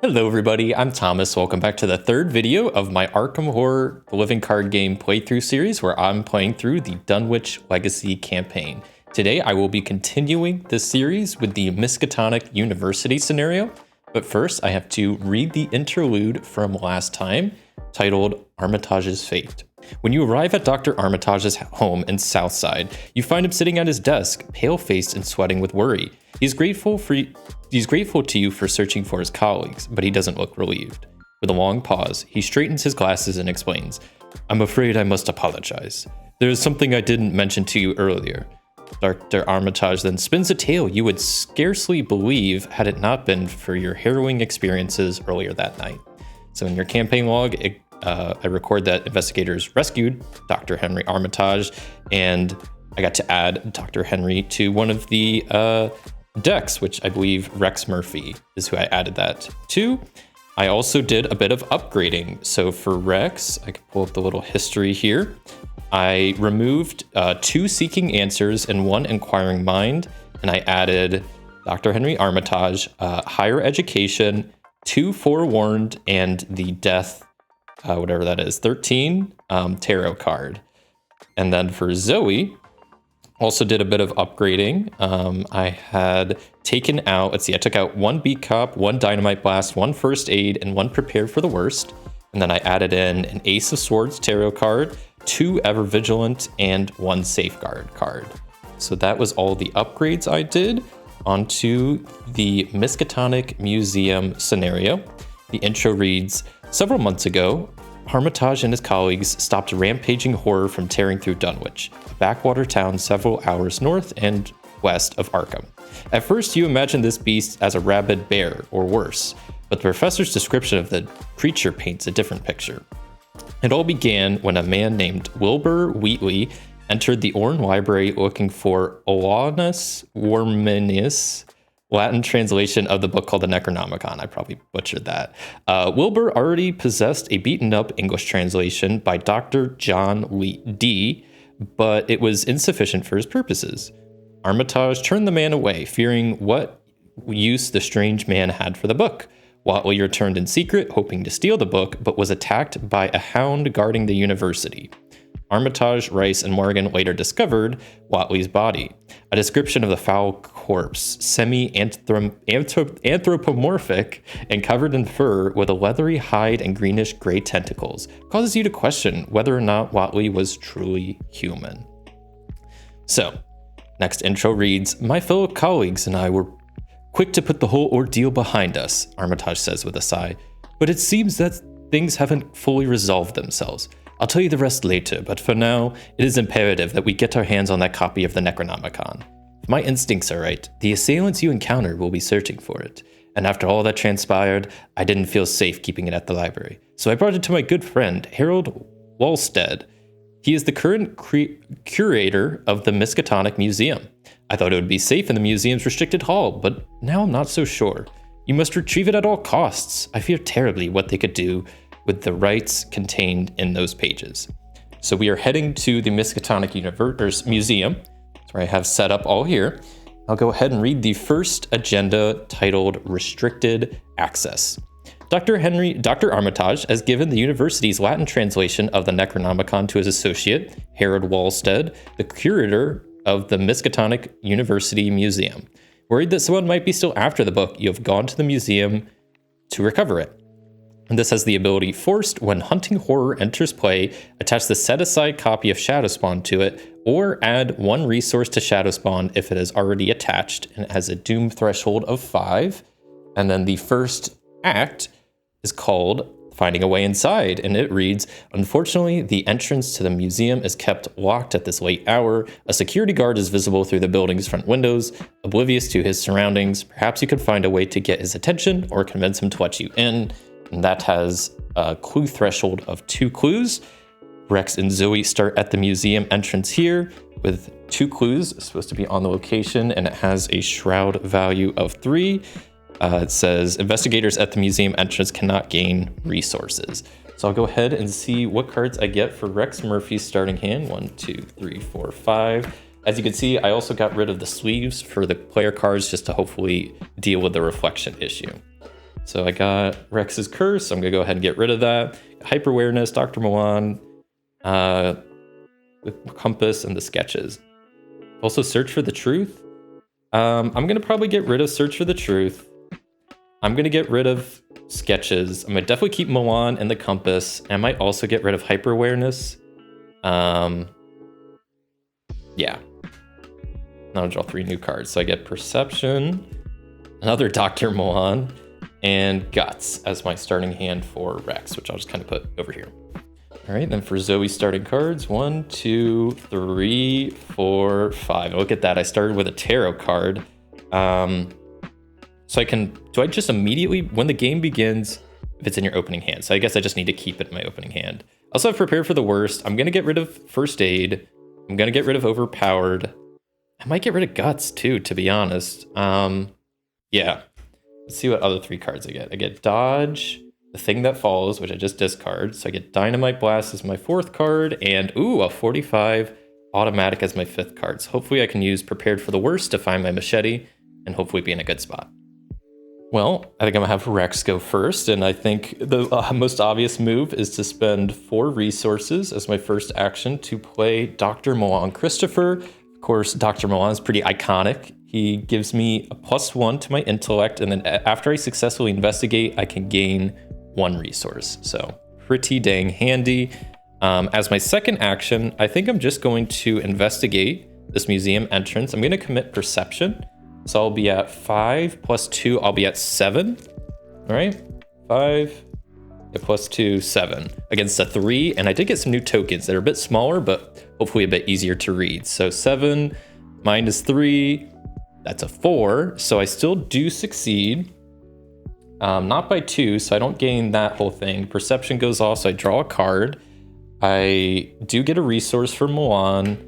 Hello everybody, I'm Thomas. Welcome back to the third video of my Arkham Horror The Living Card Game playthrough series where I'm playing through the Dunwich Legacy campaign. Today I will be continuing this series with the Miskatonic University scenario, but first I have to read the interlude from last time, titled Armitage's Fate. When you arrive at Dr. Armitage's home in Southside, you find him sitting at his desk, pale-faced and sweating with worry. He's grateful to you for searching for his colleagues, but he doesn't look relieved. With a long pause, he straightens his glasses and explains, "I'm afraid I must apologize. There is something I didn't mention to you earlier." Dr. Armitage then spins a tale you would scarcely believe had it not been for your harrowing experiences earlier that night. So in your campaign log, I record that investigators rescued Dr. Henry Armitage, and I got to add Dr. Henry to one of the decks, which I believe Rex Murphy is who I added that to. I also did a bit of upgrading. So for Rex, I can pull up the little history here. I removed 2 Seeking Answers and 1 Inquiring Mind, and I added Dr. Henry Armitage, Higher Education, 2 Forewarned, and the Death, whatever that is, 13 tarot card. And then for Zoe, also did a bit of upgrading. I had taken out, I took out 1 Beat Cop, 1 Dynamite Blast, 1 First Aid, and 1 Prepare for the Worst. And then I added in an Ace of Swords tarot card, 2 Ever Vigilant, and 1 Safeguard card. So that was all the upgrades I did onto the Miskatonic Museum scenario. The intro reads, several months ago, Armitage and his colleagues stopped rampaging horror from tearing through Dunwich, a backwater town several hours north and west of Arkham. At first, you imagine this beast as a rabid bear, or worse, but the professor's description of the creature paints a different picture. It all began when a man named Wilbur Wheatley entered the Orne Library looking for Olanus Worminius, Latin translation of the book called the Necronomicon. I probably butchered that. Wilbur already possessed a beaten-up English translation by Dr. John Lee D., but it was insufficient for his purposes. Armitage turned the man away, fearing what use the strange man had for the book. Whatley returned in secret, hoping to steal the book, but was attacked by a hound guarding the university. Armitage, Rice, and Morgan later discovered Whatley's body. A description of the foul corpse, semi-anthropomorphic and covered in fur with a leathery hide and greenish gray tentacles, causes you to question whether or not Whatley was truly human. So, next intro reads, my fellow colleagues and I were quick to put the whole ordeal behind us, Armitage says with a sigh, but it seems that things haven't fully resolved themselves. I'll tell you the rest later, but for now, it is imperative that we get our hands on that copy of the Necronomicon. If my instincts are right, the assailants you encounter will be searching for it. And after all that transpired, I didn't feel safe keeping it at the library. So I brought it to my good friend, Harold Walstead. He is the current curator of the Miskatonic Museum. I thought it would be safe in the museum's restricted hall, but now I'm not so sure. You must retrieve it at all costs. I fear terribly what they could do with the rights contained in those pages. So we are heading to the Miskatonic Museum. That's where I have set up all here. I'll go ahead and read the first agenda titled Restricted Access. Dr. Armitage has given the university's Latin translation of the Necronomicon to his associate, Harold Walstead, the curator of the Miskatonic University Museum. Worried that someone might be still after the book, you have gone to the museum to recover it. And this has the ability forced when hunting horror enters play, attach the set-aside copy of Shadowspawn to it, or add 1 resource to Shadowspawn if it is already attached, and it has a doom threshold of 5. And then the first act is called Finding a Way Inside, and it reads, unfortunately, the entrance to the museum is kept locked at this late hour. A security guard is visible through the building's front windows, oblivious to his surroundings. Perhaps you could find a way to get his attention or convince him to let you in. And that has a clue threshold of 2 clues. Rex and Zoe start at the museum entrance here with 2 clues. It's supposed to be on the location, and it has a shroud value of 3. It says investigators at the museum entrance cannot gain resources. So I'll go ahead and see what cards I get for Rex Murphy's starting hand. 1, 2, 3, 4, 5. As you can see, I also got rid of the sleeves for the player cards just to hopefully deal with the reflection issue. So I got Rex's Curse. I'm gonna go ahead and get rid of that. Hyper Awareness, Dr. Milan, with Compass and the Sketches. Also Search for the Truth. I'm gonna probably get rid of Search for the Truth. I'm gonna get rid of Sketches. I'm gonna definitely keep Milan and the Compass. I might also get rid of Hyper Awareness. Yeah. Now I'll draw 3 new cards. So I get Perception, another Dr. Milan, and Guts as my starting hand for Rex, which I'll just kind of put over here. All right, then for Zoe's starting cards, 1, 2, 3, 4, 5. Look at that, I started with a tarot card. So do I just immediately, when the game begins, if it's in your opening hand? So I guess I just need to keep it in my opening hand. Also, I've prepared for the worst. I'm gonna get rid of First Aid. I'm gonna get rid of Overpowered. I might get rid of Guts too, to be honest. Yeah. Let's see what other 3 cards I get. I get Dodge, the Thing That Follows, which I just discard. So I get Dynamite Blast as my 4th card, and ooh, a 45 Automatic as my 5th card. So hopefully I can use Prepared for the Worst to find my machete, and hopefully be in a good spot. Well, I think I'm gonna have Rex go first, and I think the most obvious move is to spend 4 resources as my first action to play Dr. Milan Christopher. Of course, Dr. Milan is pretty iconic. He gives me a +1 to my intellect, and then after I successfully investigate, I can gain 1 resource. So pretty dang handy. As my second action, I think I'm just going to investigate this museum entrance. I'm gonna commit Perception. So I'll be at 5 + 2, I'll be at 7. All right, 5 + 2, 7 against a 3. And I did get some new tokens that are a bit smaller, but hopefully a bit easier to read. So 7 - 3, that's a 4. So I still do succeed. Not by 2, so I don't gain that whole thing. Perception goes off, so I draw a card. I do get a resource for Milan,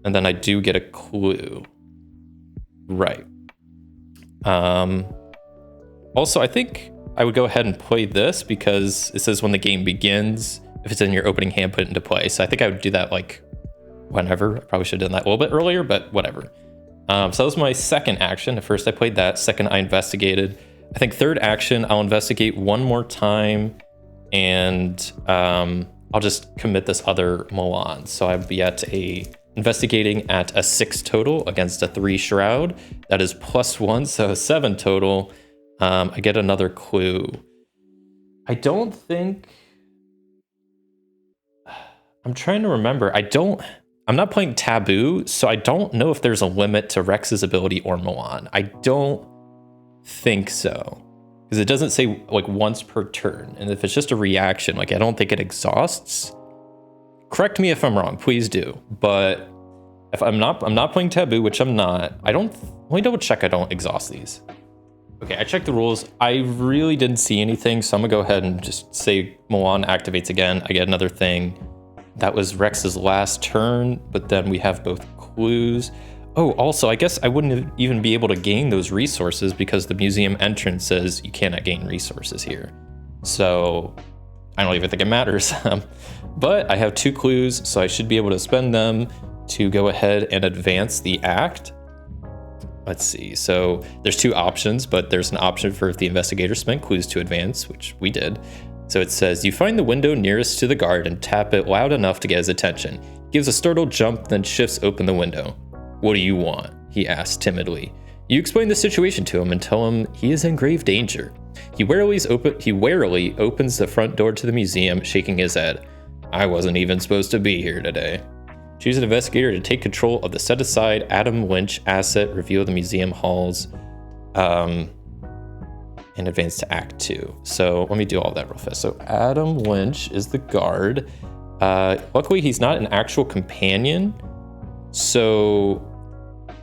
and then I do get a clue. Right. Also, I think I would go ahead and play this because it says when the game begins, if it's in your opening hand, put it into play. So I think I would do that like whenever. I probably should have done that a little bit earlier, but whatever. So that was my second action. At first I played that. Second, I investigated. I think third action, I'll investigate 1 more time, and I'll just commit this other Milan. So I'd be investigating at a 6 total against a 3 Shroud. That is +1, so a 7 total. I get another clue. I don't think... I'm trying to remember. I'm not playing Taboo, so I don't know if there's a limit to Rex's ability or Milan. I don't think so. Because it doesn't say like once per turn. And if it's just a reaction, like I don't think it exhausts. Correct me if I'm wrong, please do. But if I'm not playing Taboo, which I'm not. Let me double check I don't exhaust these. Okay, I checked the rules. I really didn't see anything, so I'm gonna go ahead and just say Milan activates again. I get another thing. That was Rex's last turn, but then we have both clues. Oh, also, I guess I wouldn't even be able to gain those resources because the museum entrance says you cannot gain resources here. So I don't even think it matters. But I have 2 clues, so I should be able to spend them to go ahead and advance the act. Let's see, so there's 2 options, but there's an option for if the investigator spent clues to advance, which we did. So it says, you find the window nearest to the guard and tap it loud enough to get his attention. He gives a startled jump, then shifts open the window. What do you want? He asks timidly. You explain the situation to him and tell him he is in grave danger. He warily opens the front door to the museum, shaking his head. I wasn't even supposed to be here today. Choose an investigator to take control of the set-aside Adam Lynch asset, reveal the museum halls, and advance to Act 2. So let me do all that real fast. So Adam Lynch is the guard. Luckily, he's not an actual companion, so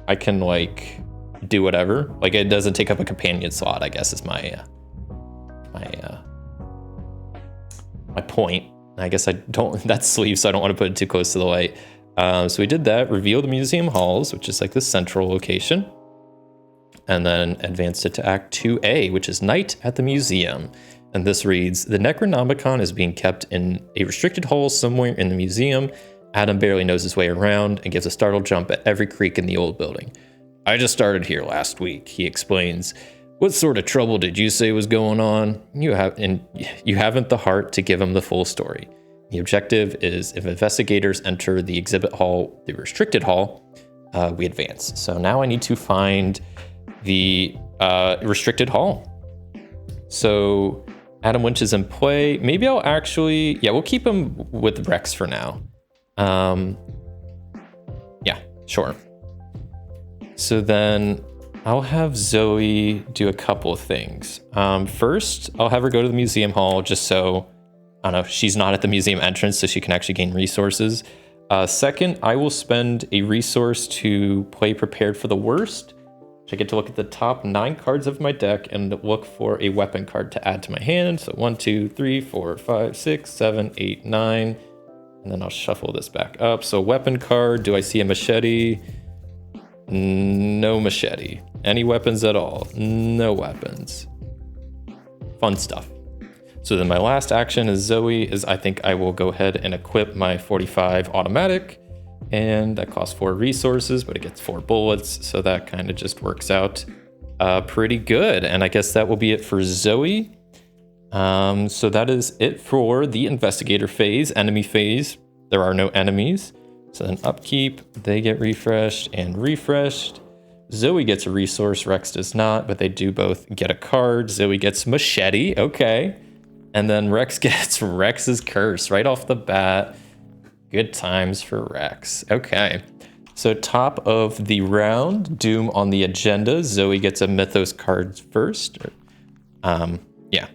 I can like do whatever. Like it doesn't take up a companion slot, I guess is my point. I guess I don't, that's sleeve, so I don't want to put it too close to the light. So we did that, reveal the museum halls, which is like the central location, and then advanced it to Act 2A, which is Night at the Museum. And this reads, the Necronomicon is being kept in a restricted hole somewhere in the museum. Adam barely knows his way around and gives a startled jump at every creak in the old building. I just started here last week, he explains. What sort of trouble did you say was going on? You haven't the heart to give him the full story. The objective is if investigators enter the exhibit hall, the restricted hall, we advance. So now I need to find the restricted hall. So Adam Winch is in play. Maybe I'll actually, yeah, we'll keep him with Rex for now. Yeah, sure. So then I'll have Zoe do a couple of things. First, I'll have her go to the museum hall just so, I don't know, she's not at the museum entrance so she can actually gain resources. Second, I will spend a resource to play Prepared for the Worst. I get to look at the top 9 cards of my deck and look for a weapon card to add to my hand. So 1, 2, 3, 4, 5, 6, 7, 8, 9. And then I'll shuffle this back up. So weapon card, do I see a machete? No machete. Any weapons at all? No weapons. Fun stuff. So then my last action is Zoe is I think I will go ahead and equip my 45 automatic. And that costs 4 resources, but it gets 4 bullets. So that kind of just works out pretty good. And I guess that will be it for Zoe. So that is it for the investigator phase. Enemy phase, there are no enemies. So then upkeep, they get refreshed and refreshed. Zoe gets a resource, Rex does not, but they do both get a card. Zoe gets machete, okay. And then Rex gets Rex's curse right off the bat. Good times for Rex. Okay, so top of the round, Doom on the agenda. Zoe gets a Mythos card first. Yeah,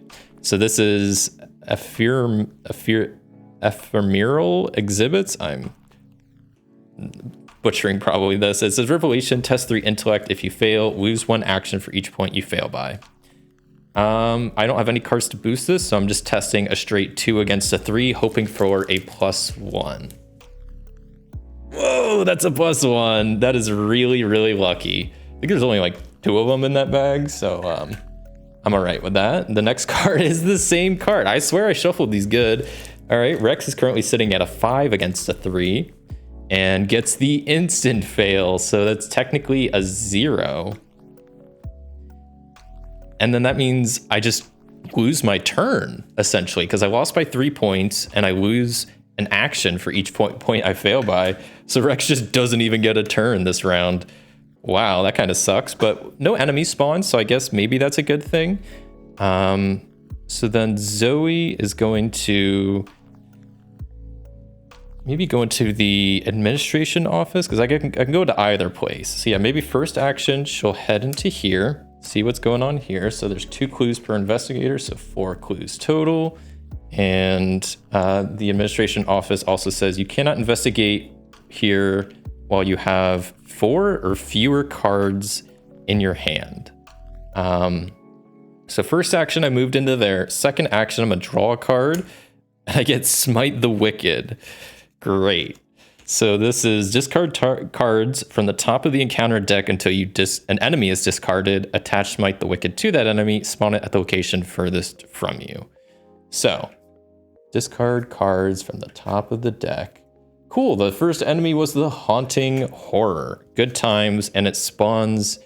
so this is ephemeral exhibits. I'm butchering probably this. It says Revelation, test 3 intellect. If you fail, lose 1 action for each point you fail by. I don't have any cards to boost this, so I'm just testing a straight 2 against a 3, hoping for a +1. Whoa, that's a +1. That is really, really lucky. I think there's only like 2 of them in that bag, so I'm all right with that. The next card is the same card. I swear I shuffled these good. All right, Rex is currently sitting at a 5 against a 3 and gets the instant fail, so that's technically a 0. And then that means I just lose my turn, essentially, because I lost by 3 points and I lose an action for each point I fail by. So Rex just doesn't even get a turn this round. Wow, that kind of sucks, but no enemies spawn, so I guess maybe that's a good thing. So then Zoe is going to maybe go into the administration office, because I can go to either place. So yeah, maybe first action, she'll head into here. See what's going on here. So there's 2 clues per investigator, so 4 clues total. And the administration office also says you cannot investigate here while you have 4 or fewer cards in your hand. So first action, I moved into there. Second action, I'm gonna draw a card. I get Smite the Wicked. Great. So this is discard cards from the top of the encounter deck until an enemy is discarded. Attach Smite the Wicked to that enemy. Spawn it at the location furthest from you. So discard cards from the top of the deck. Cool. The first enemy was the Haunting Horror. Good times, and it spawns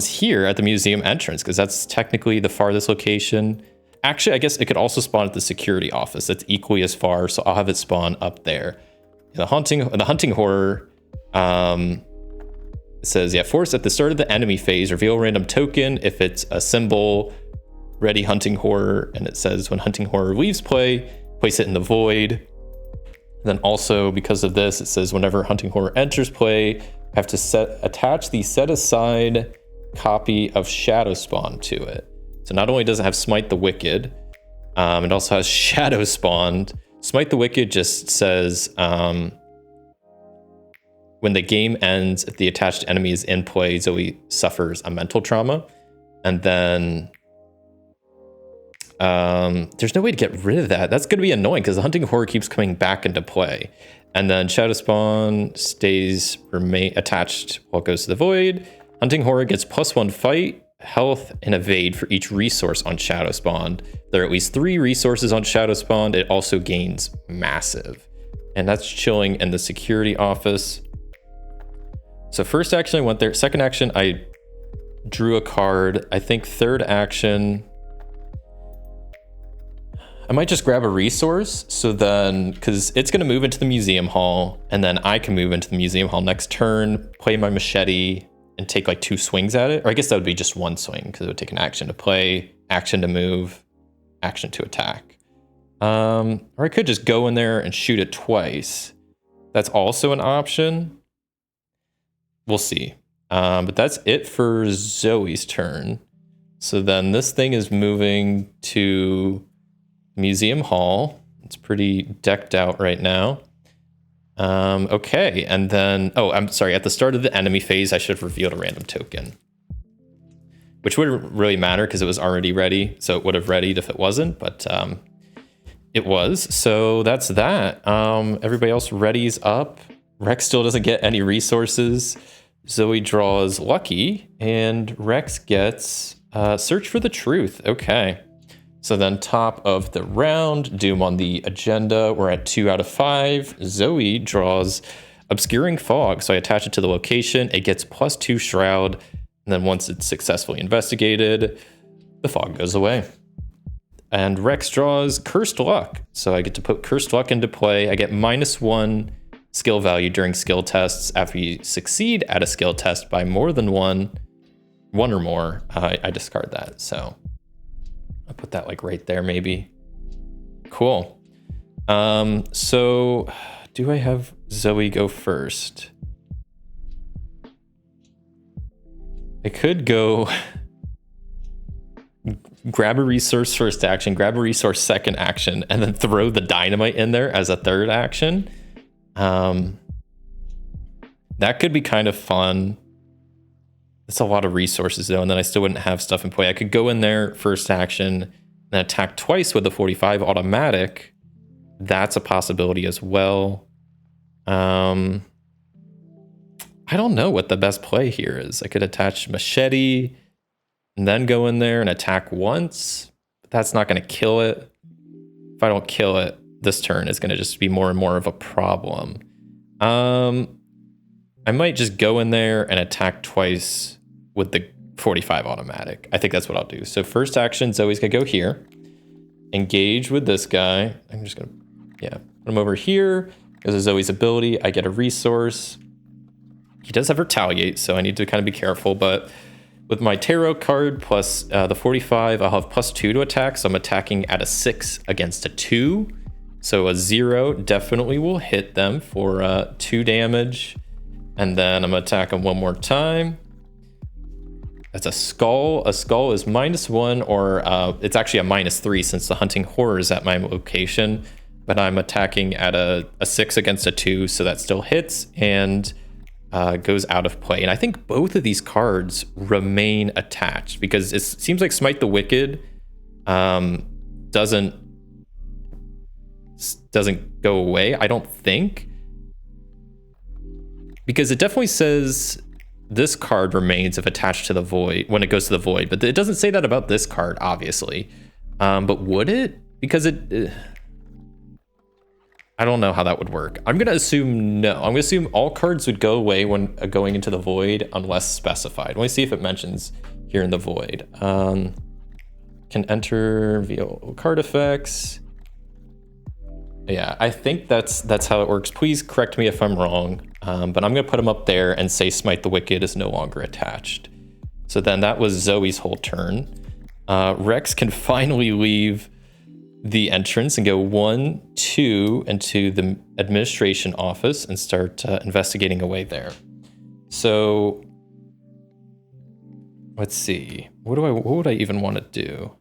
here at the museum entrance because that's technically the farthest location. Actually, I guess it could also spawn at the security office. That's equally as far, so I'll have it spawn up there. The Hunting Horror says, yeah, force at the start of the enemy phase, reveal a random token. If it's a symbol, ready Hunting Horror, and it says when Hunting Horror leaves play, place it in the void. Then also, because of this, it says whenever Hunting Horror enters play, I have to attach the set aside copy of Shadow Spawn to it. So not only does it have Smite the Wicked, it also has Shadow Spawned. Smite the Wicked just says when the game ends, if the attached enemy is in play, Zoe suffers a mental trauma. And then there's no way to get rid of that. That's going to be annoying because the Hunting Horror keeps coming back into play. And then Shadow Spawn remain attached while it goes to the void. Hunting Horror gets +1 fight, health, and evade for each resource on Shadow Spawn. There are at least 3 resources on Shadow Spawn. It also gains massive. And that's chilling in the security office. So first action, I went there. Second action, I drew a card. I think third action, I might just grab a resource. So then, because it's going to move into the museum hall, and then I can move into the museum hall next turn, play my machete, and take like 2 swings at it. Or I guess that would be just 1 swing, because it would take an action to play, action to move, action to attack. Or I could just go in there and shoot it twice. That's also an option. We'll see. But that's it for Zoe's turn. So then this thing is moving to Museum Hall. It's pretty decked out right now. Okay, and then, oh, I'm sorry, at the start of the enemy phase, I should have revealed a random token. Which wouldn't really matter because it was already ready, so it would have readied if it wasn't, but it was. So that's that. Everybody else readies up. Rex still doesn't get any resources. Zoe draws Lucky, and Rex gets Search for the Truth. Okay. So then top of the round, Doom on the agenda. We're at 2 out of 5. Zoe draws Obscuring Fog. So I attach it to the location. It gets +2 Shroud. And then once it's successfully investigated, the fog goes away. And Rex draws Cursed Luck. So I get to put Cursed Luck into play. I get -1 skill value during skill tests. After you succeed at a skill test by more than one or more, I discard that. So I'll put that like right there, maybe. Cool. So do I have Zoe go first? I could go grab a resource first action, grab a resource second action, and then throw the dynamite in there as a third action. That could be kind of fun. It's a lot of resources though, and then I still wouldn't have stuff in play. I could go in there first action and attack twice with the 45 automatic. That's a possibility as well. I don't know what the best play here is. I could attach machete and then go in there and attack once, but that's not going to kill it. If I don't kill it, this turn is going to just be more and more of a problem. I might just go in there and attack twice with the 45 automatic. I think that's what I'll do. So first action, Zoe's going to go here. Engage with this guy. I'm just going to, put him over here. Because of Zoe's ability, I get a resource. He does have Retaliate, so I need to kind of be careful, but with my tarot card plus the 45, I'll have +2 to attack, so I'm attacking at a 6 against a 2. So a 0 definitely will hit them for 2 damage, and then I'm gonna attack them one more time. That's a skull. A skull is -1, or it's actually a -3 since the hunting horror is at my location, but I'm attacking at a 6 against a 2, so that still hits, and goes out of play. And I think both of these cards remain attached because it seems like Smite the Wicked doesn't go away, I don't think. Because it definitely says this card remains if attached to the void when it goes to the void, but it doesn't say that about this card, obviously. But would it? Because I don't know how that would work. I'm going to assume no. I'm going to assume all cards would go away when going into the void unless specified. Let me see if it mentions here in the void. Can enter via card effects. Yeah, I think that's how it works. Please correct me if I'm wrong. But I'm going to put them up there and say Smite the Wicked is no longer attached. So then that was Zoe's whole turn. Rex can finally leave the entrance and go 1, 2 into the administration office and start investigating away there. So let's see. What would I even want to do?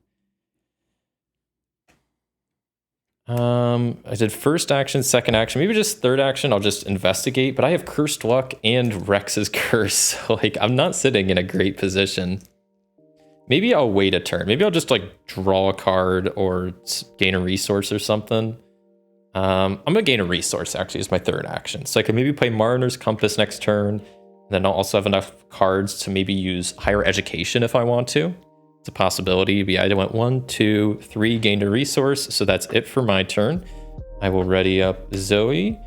I did first action, second action, maybe just third action. I'll just investigate, but I have Cursed Luck and Rex's Curse. So like I'm not sitting in a great position. Maybe I'll wait a turn. Maybe I'll just like draw a card or gain a resource or something. I'm gonna gain a resource actually as my third action. So I could maybe play Mariner's Compass next turn. And then I'll also have enough cards to maybe use Higher Education if I want to. It's a possibility. But yeah, I went 1, 2, 3, gained a resource. So that's it for my turn. I will ready up Zoe.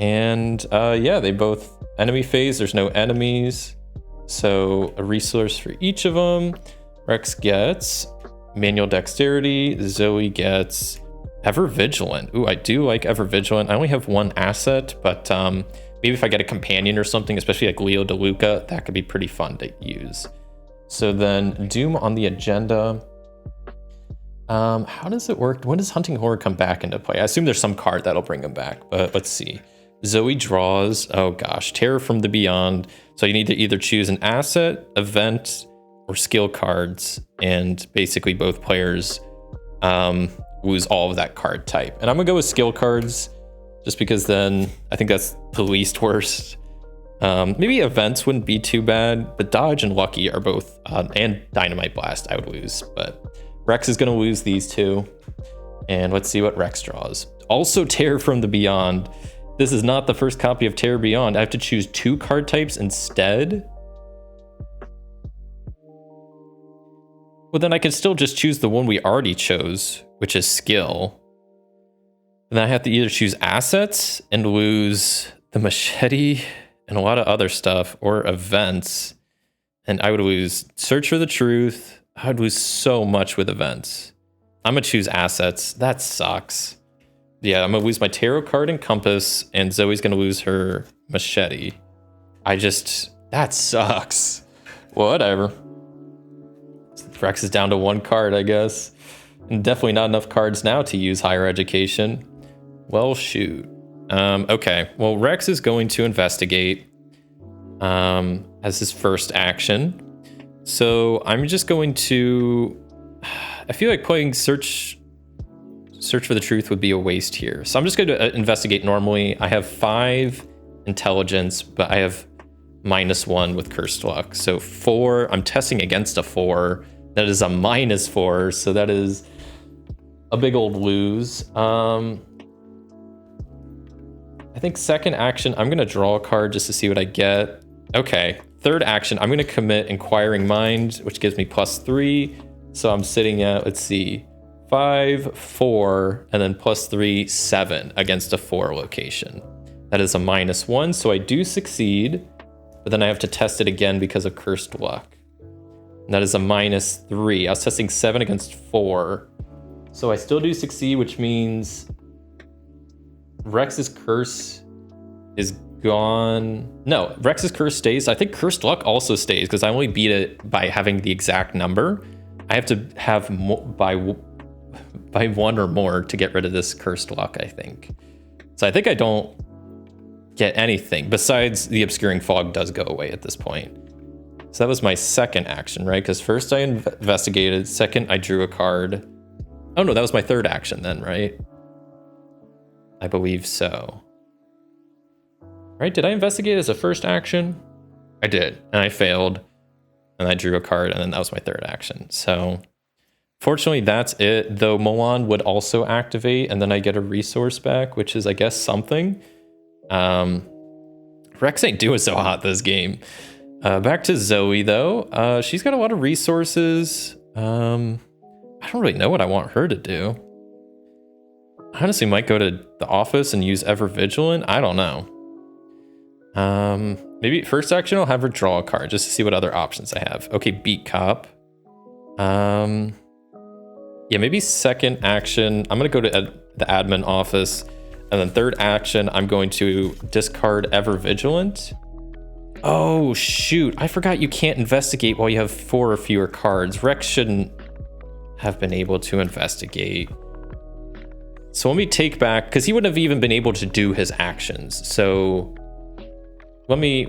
And yeah, they both enemy phase. There's no enemies. So a resource for each of them. Rex gets manual dexterity. Zoe gets ever vigilant. Ooh, I do like ever vigilant. I only have one asset, but maybe if I get a companion or something, especially like Leo DeLuca, that could be pretty fun to use. So then Doom on the agenda. How does it work? When does Hunting Horror come back into play? I assume there's some card that'll bring him back, but let's see. Zoe draws, oh gosh, Terror from the Beyond. So you need to either choose an asset, event, or skill cards, and basically both players lose all of that card type. And I'm gonna go with skill cards, just because then I think that's the least worst. Maybe events wouldn't be too bad, but Dodge and Lucky are both, and Dynamite Blast I would lose, but Rex is gonna lose these two. And let's see what Rex draws. Also Terror from the Beyond. This is not the first copy of Terror Beyond. I have to choose 2 card types instead. Well, then I can still just choose the one we already chose, which is skill. And then I have to either choose assets and lose the machete and a lot of other stuff, or events. And I would lose Search for the Truth. I would lose so much with events. I'm gonna choose assets. That sucks. Yeah, I'm gonna lose my tarot card and compass, and Zoe's gonna lose her machete. That sucks. Whatever. Rex is down to 1 card, I guess. And definitely not enough cards now to use higher education. Well, shoot. Okay, well, Rex is going to investigate as his first action. So I'm just going to, I feel like playing Search for the Truth would be a waste here. So I'm just going to investigate normally. I have 5 intelligence, but I have -1 with Cursed Luck. So 4, I'm testing against a 4. That is a -4, so that is a big old lose. I think second action, I'm gonna draw a card just to see what I get. Okay, third action, I'm gonna commit Inquiring Mind, which gives me +3. So I'm sitting at, let's see, 5, 4, and then +3, 7 against a 4 location. That is a -1, so I do succeed, but then I have to test it again because of Cursed Luck. And that is a -3. I was testing 7 against 4. So I still do succeed, which means Rex's curse is gone. No, Rex's curse stays. I think Cursed Luck also stays because I only beat it by having the exact number. I have to have by 1 or more to get rid of this Cursed Luck, I think. So I think I don't get anything besides the Obscuring Fog does go away at this point. So that was my second action, right? Because first I investigated, second I drew a card. Oh no, that was my third action then, right? I believe so. Right, did I investigate as a first action? I did, and I failed. And I drew a card, and then that was my third action. So fortunately, that's it. Though Milan would also activate, and then I get a resource back, which is, I guess, something. Rex ain't doing so hot this game. Back to Zoe, though. She's got a lot of resources. I don't really know what I want her to do. I honestly might go to the office and use Ever Vigilant. I don't know. Maybe first action, I'll have her draw a card just to see what other options I have. Okay, Beat Cop. Yeah, maybe second action, I'm going to go to the admin office. And then third action, I'm going to discard Ever Vigilant. Oh, shoot. I forgot you can't investigate while you have 4 or fewer cards. Rex shouldn't have been able to investigate. So let me take back, because he wouldn't have even been able to do his actions. So let me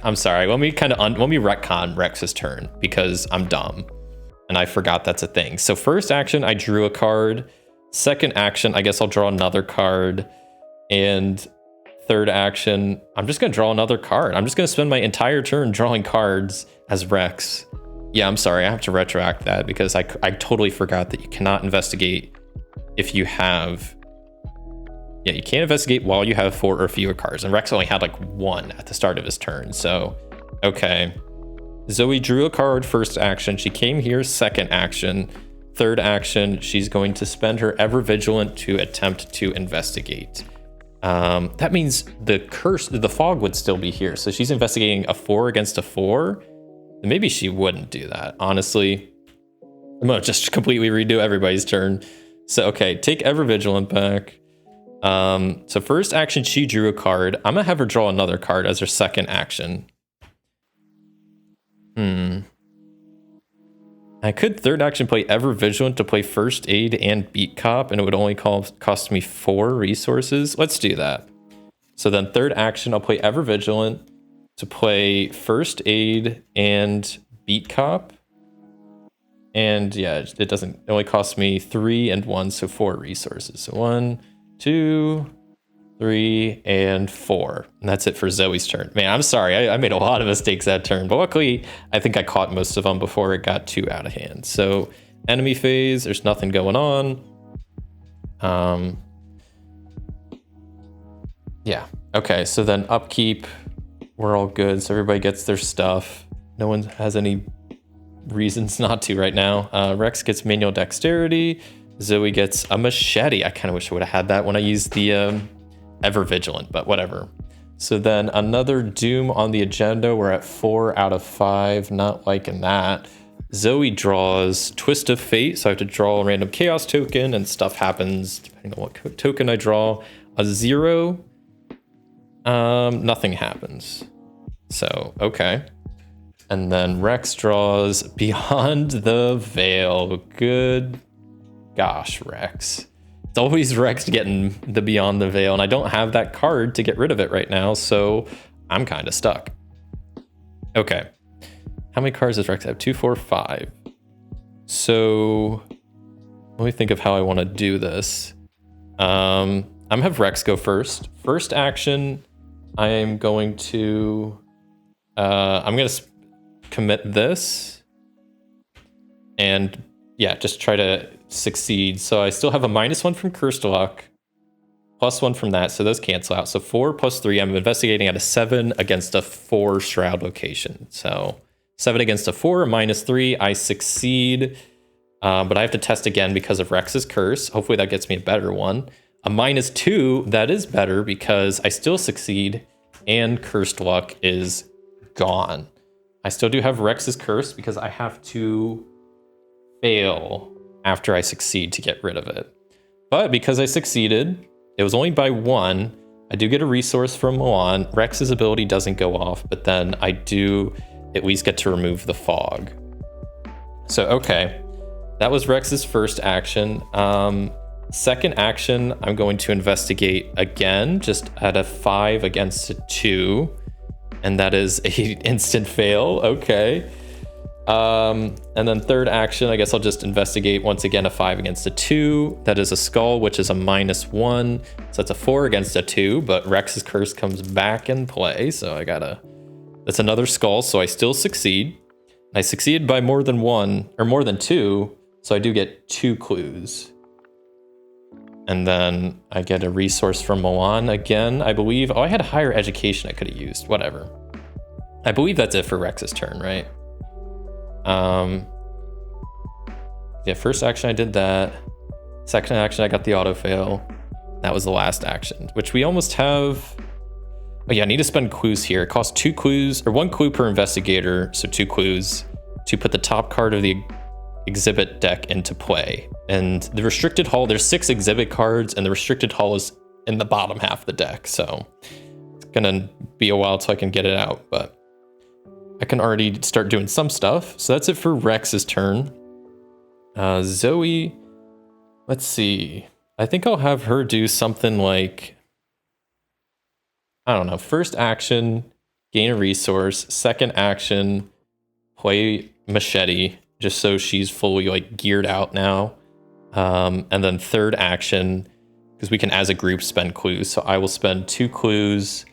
retcon Rex's turn because I'm dumb and I forgot that's a thing. So first action, I drew a card. Second action, I guess I'll draw another card. And third action, I'm just gonna draw another card. I'm just gonna spend my entire turn drawing cards as Rex. Yeah, I'm sorry, I have to retroact that because I totally forgot that you cannot investigate if you have, yeah, you can't investigate while you have 4 or fewer cards. And Rex only had like 1 at the start of his turn. So, okay. Zoe drew a card first action. She came here second action. Third action, she's going to spend her Ever Vigilant to attempt to investigate. That means the fog would still be here. So she's investigating a 4 against a 4. Maybe she wouldn't do that. Honestly, I'm gonna just completely redo everybody's turn. So, okay, take Ever Vigilant back. So first action, she drew a card. I'm gonna have her draw another card as her second action. I could third action play Ever Vigilant to play First Aid and Beat Cop, and it would only cost me 4 resources. Let's do that. So then third action, I'll play Ever Vigilant to play First Aid and Beat Cop. And yeah, it only costs me 3 and 1, so 4 resources. So 1, 2, 3, and 4. And that's it for Zoe's turn. Man, I'm sorry. I made a lot of mistakes that turn, but luckily, I think I caught most of them before it got too out of hand. So enemy phase, there's nothing going on. Yeah. Okay, so then upkeep, we're all good. So everybody gets their stuff. No one has any reasons not to right now. Rex gets manual dexterity. Zoe gets a machete. I kind of wish I would have had that when I used the Ever Vigilant, but whatever. So then another Doom on the agenda. We're at 4 out of 5. Not liking that. Zoe draws Twist of Fate, so I have to draw a random chaos token, and stuff happens depending on what token I draw. A 0, nothing happens. So, okay. And then Rex draws Beyond the Veil. Good gosh, Rex. It's always Rex getting the Beyond the Veil, and I don't have that card to get rid of it right now, so I'm kind of stuck. Okay. How many cards does Rex have? 2, 4, 5. So let me think of how I want to do this. I'm gonna have Rex go first. First action, I am going to commit this, and yeah, just try to succeed. So I still have a -1 from Cursed Luck, +1 from that, so those cancel out. So 4 + 3, I'm investigating at a 7 against a 4 Shroud location. So 7 against a 4, a -3, I succeed, but I have to test again because of Rex's curse. Hopefully that gets me a better one. A -2, that is better because I still succeed, and Cursed Luck is gone. I still do have Rex's curse because I have to fail after I succeed to get rid of it. But because I succeeded, it was only by 1. I do get a resource from Milan. Rex's ability doesn't go off, but then I do at least get to remove the fog. So, okay. That was Rex's first action. Second action, I'm going to investigate again, just at a 5 against a 2. And that is a instant fail. Okay. And then third action, I guess I'll just investigate once again, a 5 against a 2. That is a skull, which is a -1. So that's a 4 against a 2, but Rex's curse comes back in play. So that's another skull. So I still succeed. I succeeded by more than 1 or more than 2. So I do get 2 clues. And then I get a resource from Milan again, I believe. Oh, I had higher education I could have used. Whatever. I believe that's it for Rex's turn, right? Yeah, first action I did that. Second action I got the auto fail. That was the last action, which we almost have. Oh yeah, I need to spend clues here. It costs 2 clues, or 1 clue per investigator, so 2 clues to put the top card of the exhibit deck into play. And the restricted hall, there's 6 exhibit cards, and the restricted hall is in the bottom half of the deck, so it's gonna be a while till I can get it out, but I can already start doing some stuff. So that's it for Rex's turn. Zoe, let's see. I think I'll have her do something like, I don't know, first action, gain a resource. Second action, play machete, just so she's fully like geared out now. And then third action, because we can as a group spend clues. So I will spend 2 clues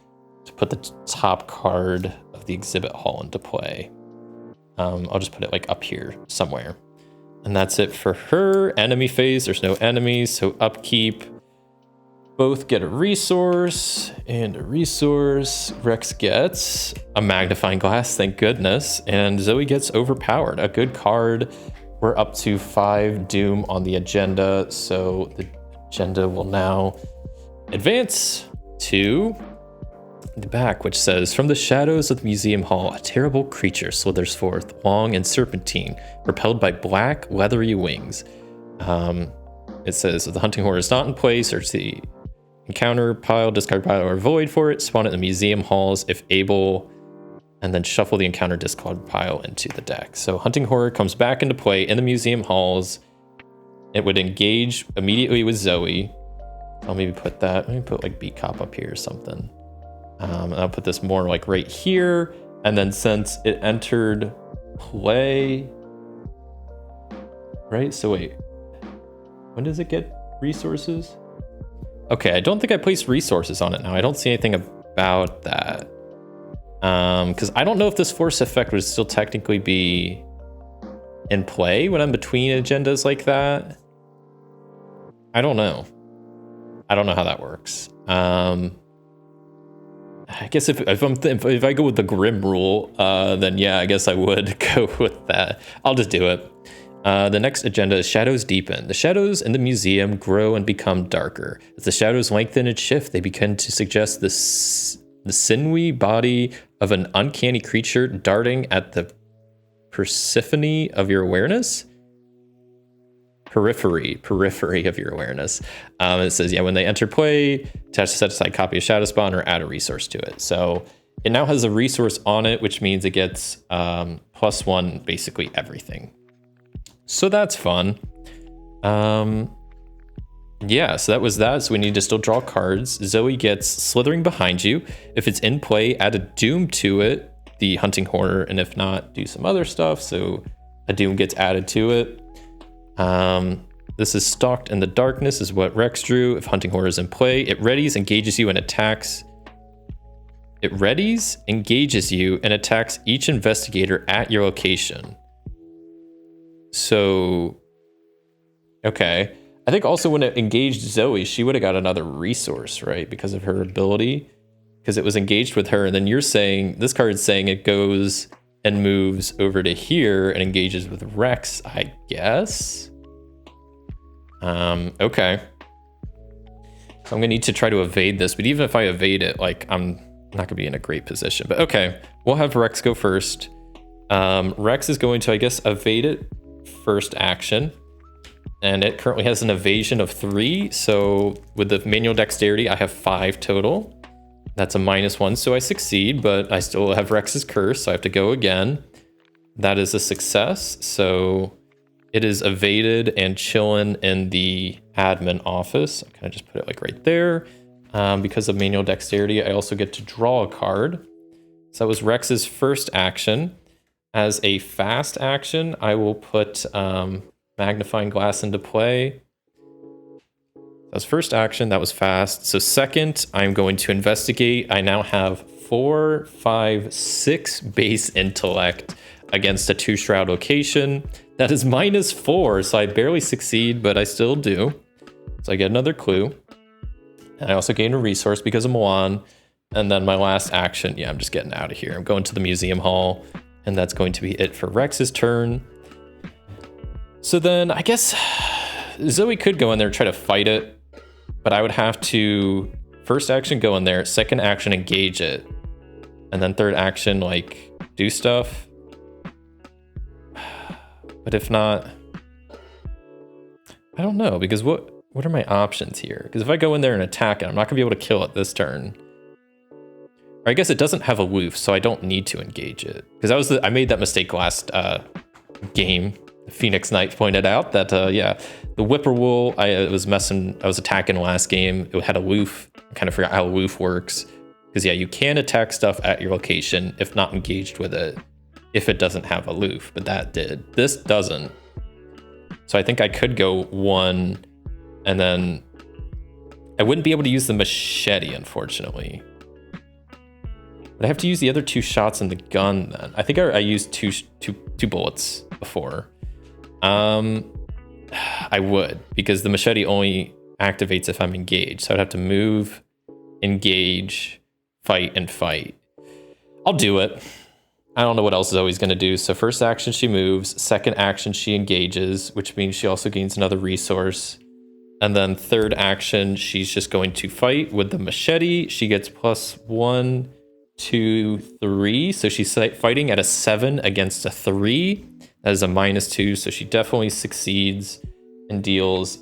to put the top card of the exhibit hall into play. I'll just put it like up here somewhere. And that's it for her. Enemy phase, there's no enemies, so upkeep. Both get a resource and a resource. Rex gets a magnifying glass, thank goodness. And Zoe gets overpowered, a good card. We're up to 5 Doom on the agenda, so the agenda will now advance to the back, which says, from the shadows of the museum hall, a terrible creature slithers forth, long and serpentine, propelled by black, leathery wings. It says, if the hunting horror is not in play, search the encounter pile, discard pile, or void for it, spawn it in the museum halls if able, and then shuffle the encounter discard pile into the deck. So hunting horror comes back into play in the museum halls. It would engage immediately with Zoe. I'll maybe put that, maybe put like beat cop up here or something. And I'll put this more like right here. And then since it entered play, right? So wait, when does it get resources? Okay, I don't think I placed resources on it now. I don't see anything about that. Because I don't know if this force effect would still technically be in play when I'm between agendas like that. I don't know. I don't know how that works. I guess if I go with the Grim rule, then yeah, I guess I would go with that. I'll just do it. The next agenda is Shadows Deepen. The shadows in the museum grow and become darker. As the shadows lengthen and shift, they begin to suggest the sinewy body of an uncanny creature darting at the Persephone of your awareness? Periphery of your awareness. It says, yeah, when they enter play, attach a set aside copy of Shadow Spawn or add a resource to it. So it now has a resource on it, which means it gets +1 basically everything. So that's fun. Yeah, so that was that. So we need to still draw cards. Zoe gets Slithering Behind You. If it's in play, add a Doom to it, the hunting horror, and if not, do some other stuff. So a Doom gets added to it. This is Stalked in the Darkness is what Rex drew. If hunting horror is in play, it readies, engages you, and attacks. It readies, engages you, and attacks each investigator at your location. So, okay. I think also when it engaged Zoe, she would have got another resource, right? Because of her ability. Because it was engaged with her. And then you're saying, this card's saying it goes and moves over to here and engages with Rex, I guess. Okay. So I'm gonna need to try to evade this, but even if I evade it, like I'm not gonna be in a great position. But okay, we'll have Rex go first. Rex is going to, I guess, evade it first action. And it currently has an evasion of 3. So with the manual dexterity, I have 5 total. That's a -1, so I succeed, but I still have Rex's curse, so I have to go again. That is a success, so it is evaded and chilling in the admin office. I kind of just put it like right there. Because of manual dexterity, I also get to draw a card. So that was Rex's first action. As a fast action, I will put Magnifying Glass into play. That was first action, that was fast. So second, I'm going to investigate. I now have 4, 5, 6 base intellect against a 2-shroud location. That is -4, so I barely succeed, but I still do. So I get another clue. And I also gain a resource because of Milan. And then my last action, yeah, I'm just getting out of here. I'm going to the museum hall, and that's going to be it for Rex's turn. So then I guess Zoe could go in there and try to fight it, but I would have to first action go in there, second action engage it, and then third action like do stuff. But if not, I don't know, because what are my options here? Because if I go in there and attack it, I'm not gonna be able to kill it this turn. Or I guess it doesn't have aloof, so I don't need to engage it. Because I made that mistake last game. Phoenix Knight pointed out that yeah, the Whippoorwill I was attacking last game. It had aloof. I kind of forgot how aloof works. Because yeah, you can attack stuff at your location if not engaged with it, if it doesn't have aloof, but that did. This doesn't. So I think I could go 1, and then I wouldn't be able to use the machete, unfortunately. But I have to use the other 2 shots in the gun then. I think I used two bullets before. I would, because the machete only activates if I'm engaged. So I'd have to move, engage, fight, and fight. I'll do it. I don't know what else Zoe's going to do. So first action, she moves. Second action, she engages, which means she also gains another resource. And then third action, she's just going to fight with the machete. She gets +1 2, 3. So she's fighting at a 7 against a 3. That is a -2, so she definitely succeeds and deals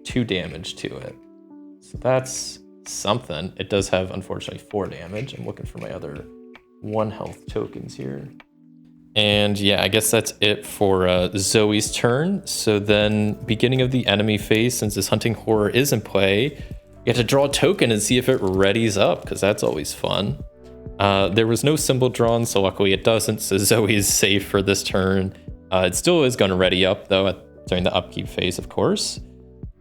2 damage to it. So that's something. It does have, unfortunately, 4 damage. I'm looking for my other 1 health tokens here. And yeah, I guess that's it for Zoe's turn. So then, beginning of the enemy phase, since this hunting horror is in play, you have to draw a token and see if it readies up, because that's always fun. There was no symbol drawn, so luckily it doesn't, so Zoe is safe for this turn. It still is going to ready up, though, during the upkeep phase, of course.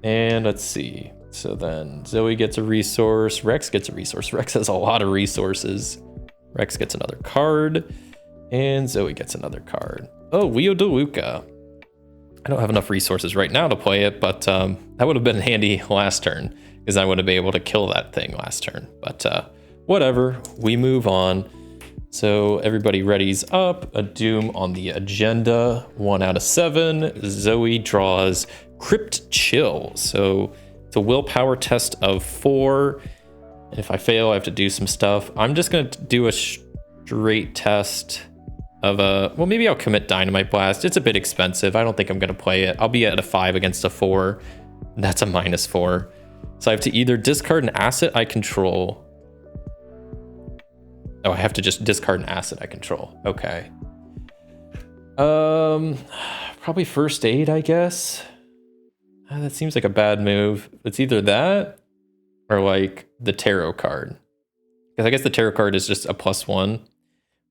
And let's see. So then Zoe gets a resource. Rex gets a resource. Rex has a lot of resources. Rex gets another card. And Zoe gets another card. Oh, Leo DeLuca. I don't have enough resources right now to play it, but that would have been handy last turn, because I would have been able to kill that thing last turn. But whatever, we move on. So everybody readies up. A Doom on the agenda. 1 out of 7. Zoe draws Crypt Chill. So it's a willpower test of 4. And if I fail, I have to do some stuff. I'm just going to do a straight test of well, maybe I'll commit Dynamite Blast. It's a bit expensive. I don't think I'm going to play it. I'll be at a 5 against a 4. That's a -4. So I have to either discard an asset I control. Oh, I have to just discard an asset I control. Okay. Probably First Aid, I guess. That seems like a bad move. It's either that or like the tarot card. Because I guess the tarot card is just a +1.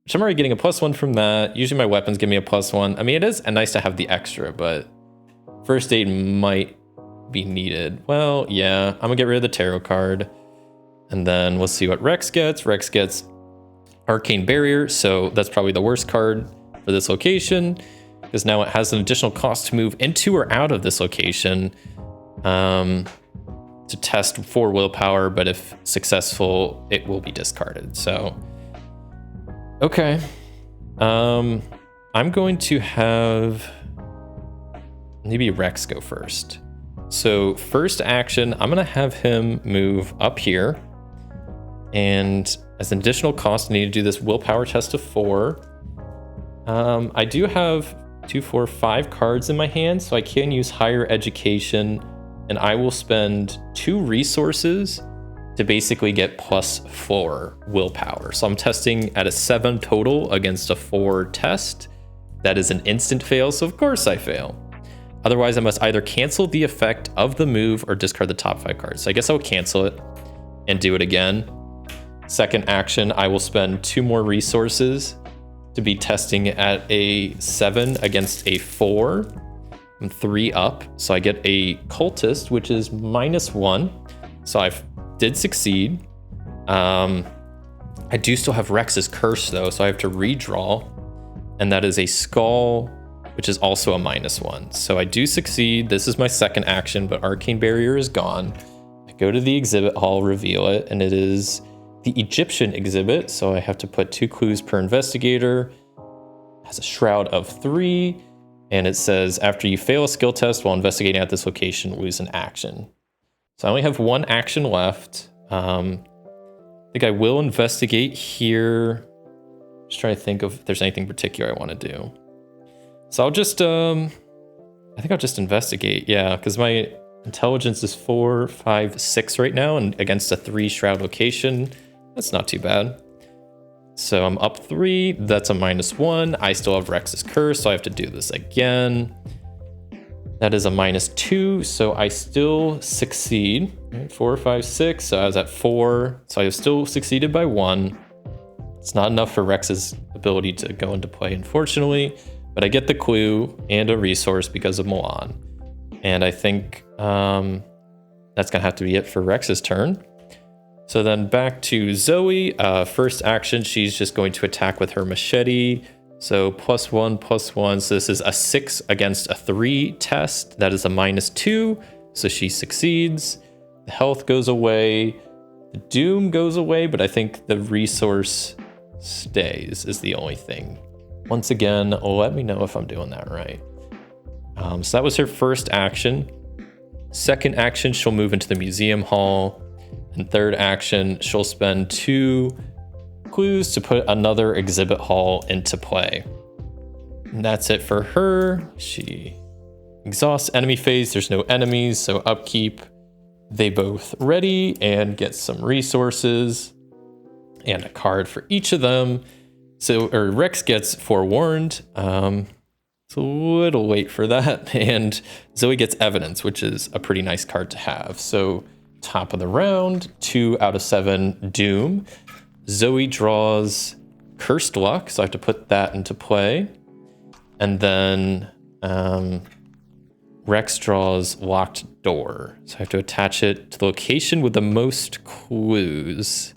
Which I'm already getting a +1 from that. Usually my weapons give me a +1. I mean, it is nice to have the extra, but First Aid might be needed. Well, yeah, I'm gonna get rid of the tarot card. And then we'll see what Rex gets. Rex gets Arcane Barrier, so that's probably the worst card for this location, because now it has an additional cost to move into or out of this location to test for willpower, but if successful, it will be discarded. So, okay. I'm going to have maybe Rex go first. So first action, I'm gonna have him move up here, and as an additional cost, I need to do this willpower test of 4. I do have 2, 4, 5 cards in my hand, so I can use Higher Education, and I will spend 2 resources to basically get +4 willpower. So I'm testing at a 7 total against a 4 test. That is an instant fail, so of course I fail. Otherwise, I must either cancel the effect of the move or discard the top 5 cards. So I guess I'll cancel it and do it again. Second action, I will spend 2 more resources to be testing at a 7 against a 4. I'm 3 up, so I get a Cultist, which is -1. So I did succeed. I do still have Rex's Curse, though, so I have to redraw. And that is a Skull, which is also a -1. So I do succeed. This is my second action, but Arcane Barrier is gone. I go to the exhibit hall, reveal it, and it is the Egyptian exhibit, so I have to put 2 clues per investigator. It has a shroud of 3, and it says, after you fail a skill test while investigating at this location, lose an action. So I only have 1 action left. I think I will investigate here. Just trying to think of if there's anything particular I want to do. So I'll just, I think I'll just investigate, yeah, because my intelligence is 4, 5, 6 right now, and against a 3 shroud location, that's not too bad. So I'm up 3, that's a -1. I still have Rex's Curse, so I have to do this again. That is a -2, so I still succeed. 4, 5, 6, so I was at 4, so I have still succeeded by 1. It's not enough for Rex's ability to go into play, unfortunately, but I get the clue and a resource because of Milan. And I think that's gonna have to be it for Rex's turn. So then back to Zoe. First action, she's just going to attack with her machete. So +1, +1. So this is a 6 against a 3 test. That is a -2. So she succeeds. The health goes away. The doom goes away, but I think the resource stays is the only thing. Once again, let me know if I'm doing that right. So that was her first action. Second action, she'll move into the museum hall. And third action, she'll spend 2 clues to put another exhibit hall into play. And that's it for her. She exhausts enemy phase. There's no enemies, so upkeep. They both ready and get some resources and a card for each of them. So, Rex gets forewarned. It's a little late for that. And Zoe gets evidence, which is a pretty nice card to have. So top of the round, 2 out of 7 Doom. Zoe draws Cursed Luck, so I have to put that into play. And then Rex draws Locked Door. So I have to attach it to the location with the most clues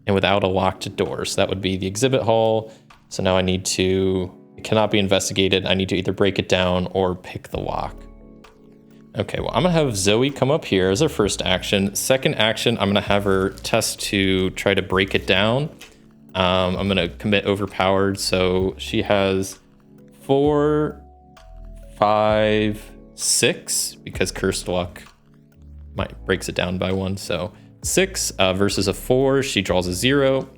and without a locked door. So that would be the exhibit hall. So now it cannot be investigated. I need to either break it down or pick the lock. Okay, well, I'm gonna have Zoe come up here as her first action. Second action, I'm gonna have her test to try to break it down. I'm gonna commit overpowered. So she has 4, 5, 6, because Cursed Luck breaks it down by 1. So 6 versus a 4, she draws a 0.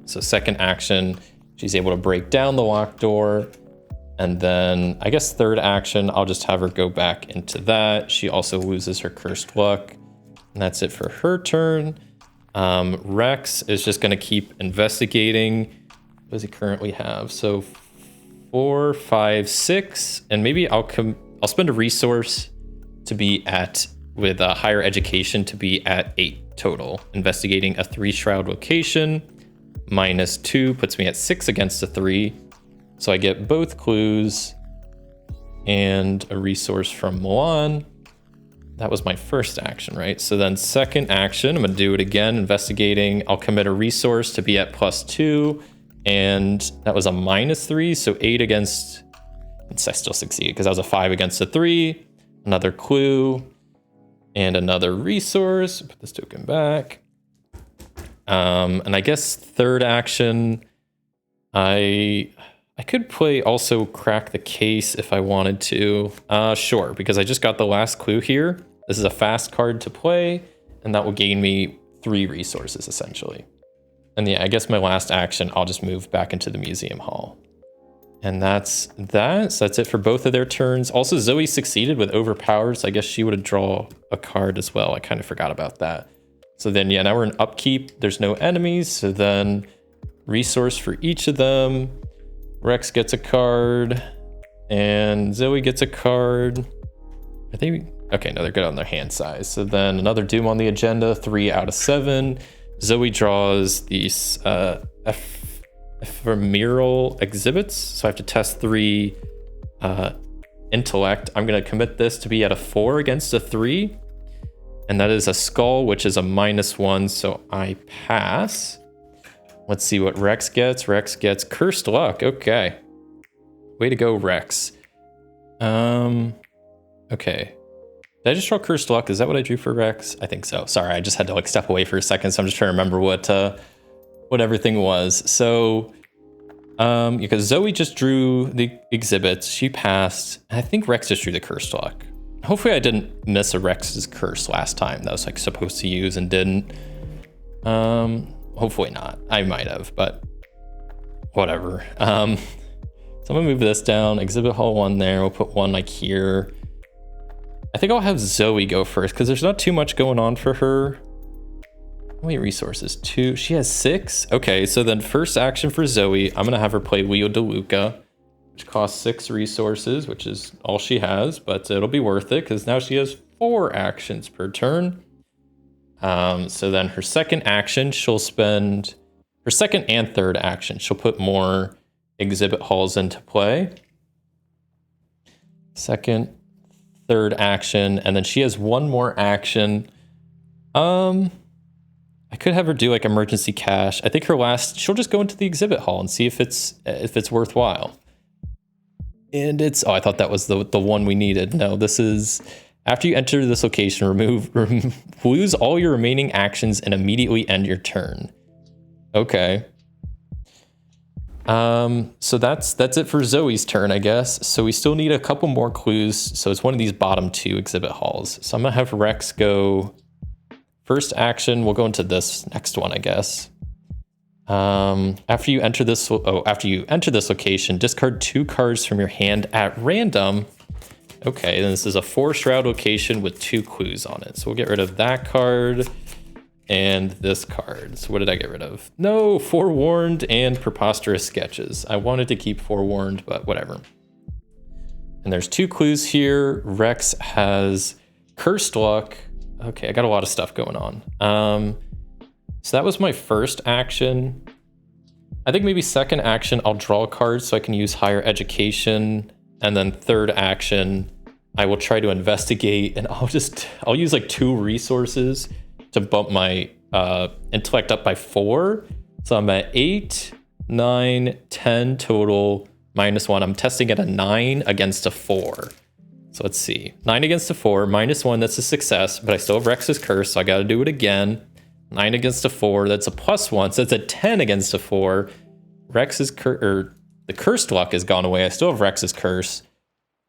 So second action, she's able to break down the locked door. And then I guess third action, I'll just have her go back into that. She also loses her Cursed Luck. And that's it for her turn. Rex is just gonna keep investigating. What does he currently have? So 4, 5, 6, and maybe I'll spend a resource to be with a higher education to be at 8 total. Investigating a 3 shroud location, -2 puts me at 6 against a 3. So I get both clues and a resource from Milan. That was my first action, right? So then second action, I'm gonna do it again, investigating. I'll commit a resource to be at +2, and that was a -3, so 8 against, I still succeed because that was a 5 against a 3. Another clue and another resource. Put this token back. And I guess third action, I could play also Crack the Case if I wanted to. Sure, because I just got the last clue here. This is a fast card to play, and that will gain me 3 resources essentially. And yeah, I guess my last action, I'll just move back into the museum hall. And that's that. So that's it for both of their turns. Also, Zoe succeeded with overpowered, so I guess she would draw a card as well. I kind of forgot about that. So then, yeah, now we're in upkeep. There's no enemies, so then resource for each of them. Rex gets a card, and Zoe gets a card. Are they... Okay, no, they're good on their hand size. So then another Doom on the agenda, 3 out of 7. Zoe draws these ephemeral exhibits, so I have to test 3 intellect. I'm gonna commit this to be at a 4 against a 3, and that is a skull, which is a -1, so I pass. Let's see what Rex gets. Rex gets Cursed Luck. Okay. Way to go, Rex. Okay. Did I just draw Cursed Luck? Is that what I drew for Rex? I think so. Sorry, I just had to like step away for a second, so I'm just trying to remember what everything was. So, because Zoe just drew the exhibits, she passed. And I think Rex just drew the Cursed Luck. Hopefully I didn't miss a Rex's curse last time that I was like supposed to use and didn't. Hopefully not. I might have, but whatever. So I'm gonna move this down, exhibit hall 1 there. We'll put 1 like here. I think I'll have Zoe go first because there's not too much going on for her. How many resources? 2. She has 6. Okay, so then first action for Zoe, I'm gonna have her play Leo DeLuca, which costs 6 resources, which is all she has, but it'll be worth it because now she has 4 actions per turn. So then her second action, she'll spend her second and third action. She'll put more exhibit halls into play. Second, third action, and then she has 1 more action. I could have her do like emergency cash. I think her last, she'll just go into the exhibit hall and see if it's worthwhile. And it's, oh, I thought that was the one we needed. No, this is, after you enter this location, lose all your remaining actions and immediately end your turn. Okay. So that's it for Zoe's turn, I guess. So we still need a couple more clues. So it's one of these bottom 2 exhibit halls. So I'm gonna have Rex go first action. We'll go into this next one, I guess. After you enter this location, discard 2 cards from your hand at random. Okay, then this is a 4-shroud location with 2 clues on it. So we'll get rid of that card and this card. So what did I get rid of? No, Forewarned and Preposterous Sketches. I wanted to keep Forewarned, but whatever. And there's 2 clues here. Rex has Cursed Luck. Okay, I got a lot of stuff going on. So that was my first action. I think maybe second action, I'll draw a card so I can use Higher Education. And then third action, I will try to investigate, and I'll use like 2 resources to bump my intellect up by 4. So I'm at 8, 9, 10 total, -1. I'm testing at a 9 against a 4. So let's see. 9 against a 4, -1, that's a success, but I still have Rex's Curse, so I gotta do it again. 9 against a 4, that's a +1, so that's a 10 against a 4. Rex's the Cursed Luck has gone away. I still have Rex's Curse.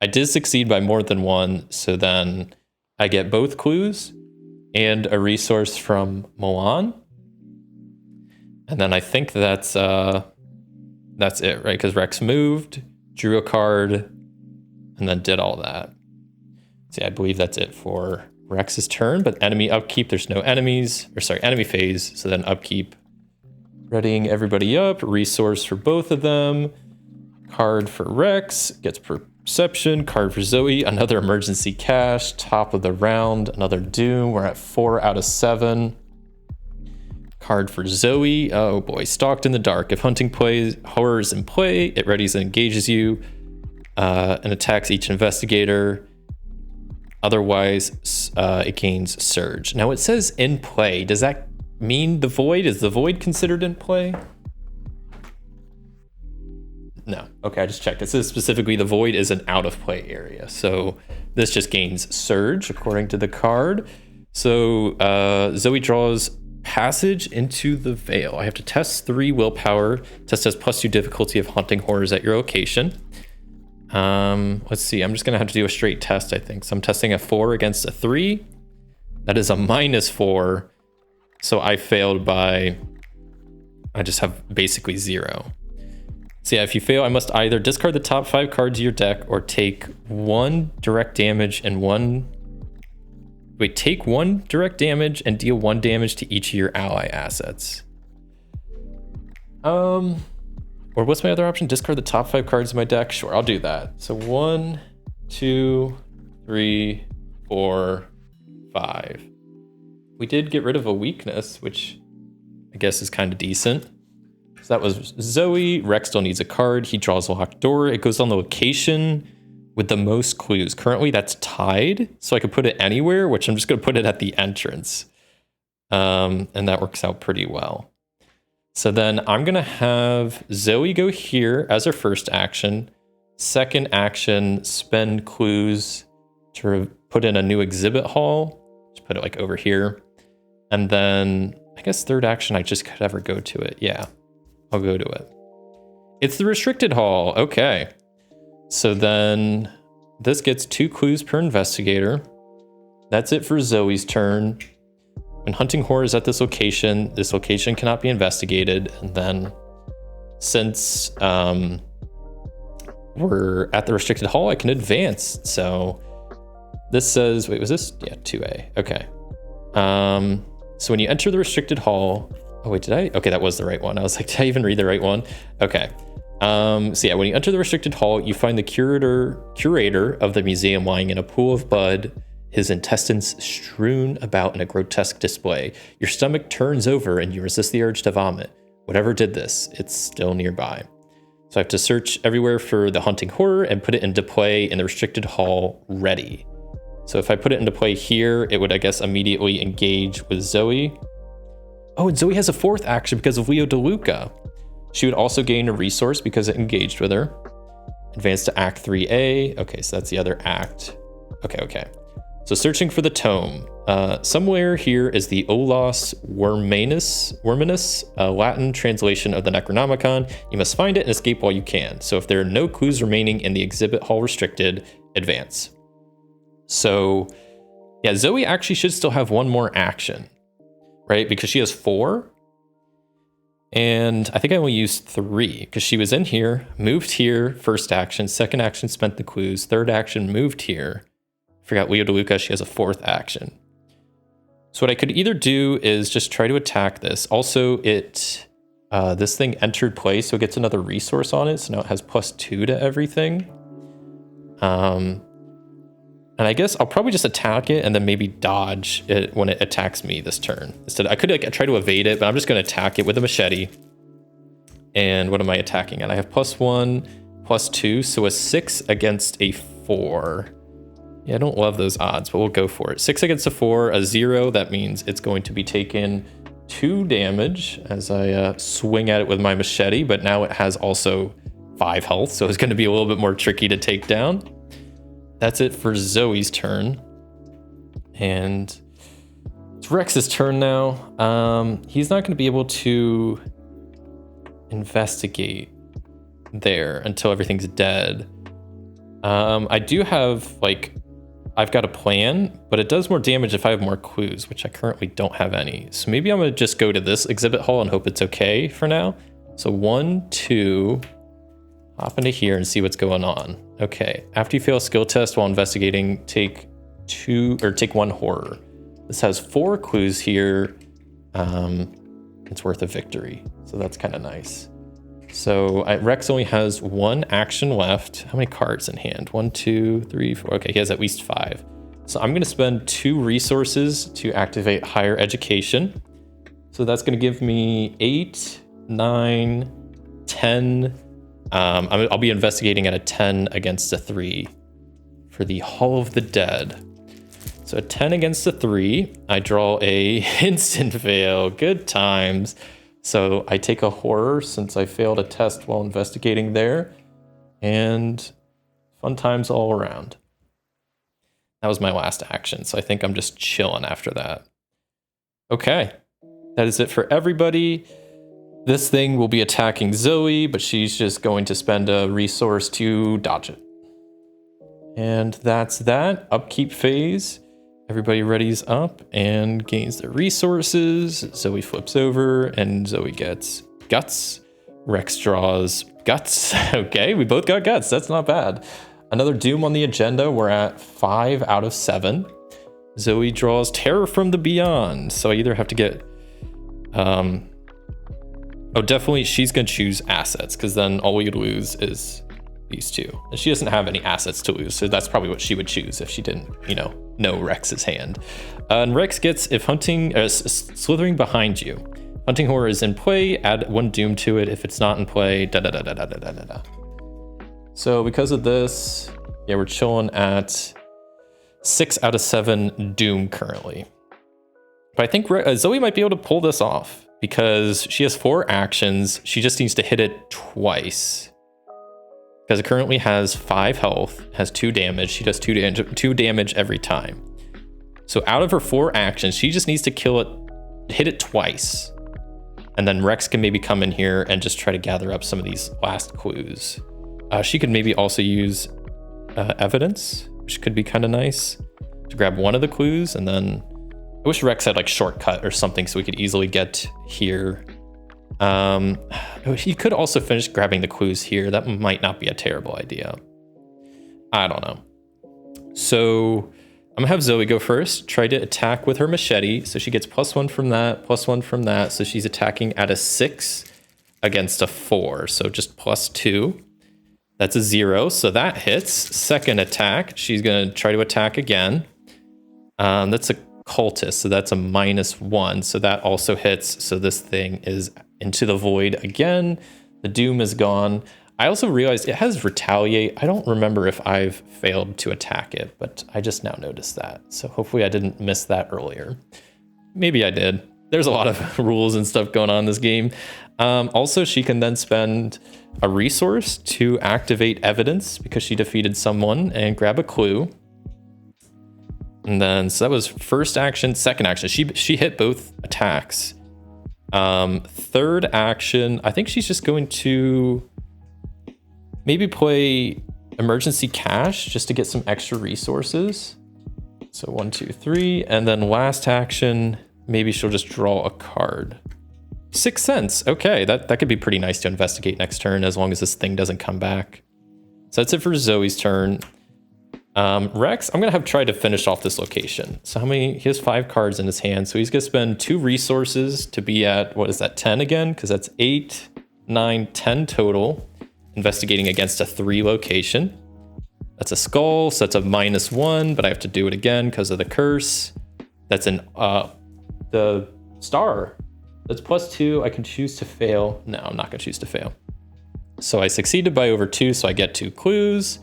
I did succeed by more than 1, so then I get both clues and a resource from Milan. And then I think that's it, right? Because Rex moved, drew a card, and then did all that. See, I believe that's it for Rex's turn, but enemy upkeep, there's no enemies, or sorry, enemy phase, so then upkeep. Readying everybody up, resource for both of them. Card for Rex, gets Perception, card for Zoe, another emergency cash, top of the round, another Doom, we're at 4 out of 7. Card for Zoe, oh boy, Stalked in the Dark. If hunting horror is in play, it readies and engages you, and attacks each investigator. Otherwise, it gains Surge. Now it says in play, does that mean the Void? Is the Void considered in play? No. Okay, I just checked. It says specifically the Void is an out of play area. So this just gains Surge according to the card. So Zoe draws Passage into the Veil. I have to test 3 willpower. Test has +2 difficulty of hunting horrors at your location. Let's see. I'm just going to have to do a straight test, I think. So I'm testing a 4 against a 3. That is a -4. So I failed by, I just have basically 0. So yeah, if you fail, I must either discard the top 5 cards of your deck or take 1 direct damage and take 1 direct damage and deal 1 damage to each of your ally assets. Or what's my other option? Discard the top 5 cards of my deck? Sure, I'll do that. So 1, 2, 3, 4, 5. We did get rid of a weakness, which I guess is kind of decent. So that was Zoe. Rex still needs a card. He draws a locked door. It goes on the location with the most clues. Currently that's tied, so I could put it anywhere, which I'm just going to put it at the entrance. And that works out pretty well. So then I'm going to have Zoe go here as her first action. Second action, spend clues to put in a new exhibit hall. Just put it like over here. And then I guess third action, I just could ever go to it. Yeah, I'll go to it. It's the restricted hall. Okay. So then this gets 2 clues per investigator. That's it for Zoe's turn. When hunting horrors at this location cannot be investigated. And then since we're at the restricted hall, I can advance. So this says, wait, was this? Yeah, 2A. Okay. So when you enter the restricted hall, oh wait, did I? Okay, that was the right one. I was like, did I even read the right one? Okay. So yeah, when you enter the restricted hall, you find the curator of the museum lying in a pool of blood, his intestines strewn about in a grotesque display. Your stomach turns over and you resist the urge to vomit. Whatever did this, it's still nearby. So I have to search everywhere for the hunting horror and put it into play in the restricted hall ready. So if I put it into play here, it would, I guess, immediately engage with Zoe. Oh, and Zoe has a 4th action because of Leo DeLuca. She would also gain a resource because it engaged with her. Advance to Act 3A. Okay, so that's the other act. Okay. So searching for the tome. Somewhere here is the Olos Worminus, Latin translation of the Necronomicon. You must find it and escape while you can. So if there are no clues remaining in the exhibit hall restricted, advance. So yeah, Zoe actually should still have 1 more action, right? Because she has 4. And I think I only used 3 because she was in here, moved here, first action, second action, spent the clues, third action, moved here. I forgot Leo DeLuca, she has a 4th action. So what I could either do is just try to attack this. Also, this thing entered play, so it gets another resource on it. So now it has +2 to everything. And I guess I'll probably just attack it and then maybe dodge it when it attacks me this turn. Instead, I could try to evade it, but I'm just going to attack it with a machete. And what am I attacking? And I have +1, +2, so a 6 against a 4. Yeah, I don't love those odds, but we'll go for it. 6 against a 4, a 0. That means it's going to be taken 2 damage as I swing at it with my machete, but now it has also 5 health, so it's going to be a little bit more tricky to take down. That's it for Zoe's turn. And it's Rex's turn now. He's not going to be able to investigate there until everything's dead. I do have, like, I've got a plan, but it does more damage if I have more clues, which I currently don't have any. So maybe I'm going to just go to this exhibit hall and hope it's okay for now. So 1, 2, hop into here and see what's going on. Okay, after you fail a skill test while investigating, take 1 horror. This has 4 clues here. It's worth a victory, so that's kind of nice. So Rex only has 1 action left. How many cards in hand? 1, 2, 3, 4. Okay, he has at least 5. So I'm going to spend 2 resources to activate higher education. So that's going to give me 8, 9, 10. I'll be investigating at a 10 against a 3 for the Hall of the Dead. So a 10 against a 3, I draw a instant fail. Good times. So I take a horror since I failed a test while investigating there, and fun times all around. That was my last action, so I think I'm just chilling after that. Okay, that is it for everybody. This thing will be attacking Zoe, but she's just going to spend a resource to dodge it. And that's that. Upkeep phase. Everybody readies up and gains their resources. Zoe flips over and Zoe gets guts. Rex draws guts. Okay, we both got guts. That's not bad. Another Doom on the agenda. We're at 5 out of 7. Zoe draws Terror from the Beyond. So I either have to get... Oh, definitely she's going to choose assets, because then all we would lose is these 2. And she doesn't have any assets to lose, so that's probably what she would choose if she didn't, know Rex's hand. And Rex gets, if hunting, slithering behind you. Hunting Horror is in play, add 1 Doom to it. If it's not in play, da-da-da-da-da-da-da-da. So because of this, yeah, we're chilling at 6 out of 7 Doom currently. But I think Zoe might be able to pull this off, because she has 4 actions. She just needs to hit it twice. Because it currently has 5 health, has 2 damage. She does 2 damage every time. So out of her 4 actions, she just needs to kill it, hit it twice. And then Rex can maybe come in here and just try to gather up some of these last clues. She could maybe also use evidence, which could be kind of nice, to grab one of the clues, and then I wish Rex had like shortcut or something so we could easily get here. He could also finish grabbing the clues here. That might not be a terrible idea. I don't know. So I'm gonna have Zoe go first, try to attack with her machete. So she gets +1 from that, +1 from that. So she's attacking at a 6 against a 4. So just +2. That's a 0. So that hits. Second attack, she's gonna try to attack again. That's a cultist, so that's a -1. So that also hits. So this thing is into the void again. The Doom is gone. I also realized it has retaliate. I don't remember if I've failed to attack it, but I just now noticed that. So hopefully I didn't miss that earlier. Maybe I did. There's a lot of rules and stuff going on in this game. Also, she can then spend a resource to activate evidence because she defeated someone and grab a clue. And then, so that was first action, second action. She hit both attacks. Third action, I think she's just going to maybe play emergency cash just to get some extra resources. So 1, 2, 3. And then last action, maybe she'll just draw a card. 6 cents. Okay, that could be pretty nice to investigate next turn as long as this thing doesn't come back. So that's it for Zoe's turn. Rex, I'm gonna have tried to finish off this location. So he has 5 cards in his hand. So he's gonna spend 2 resources to be at, what is that, 10 again? Because that's 8, 9, 10 total. Investigating against a 3 location. That's a skull, so that's a -1, but I have to do it again because of the curse. That's the star. That's +2. I can choose to fail. No, I'm not gonna choose to fail. So I succeeded by over 2, so I get 2 clues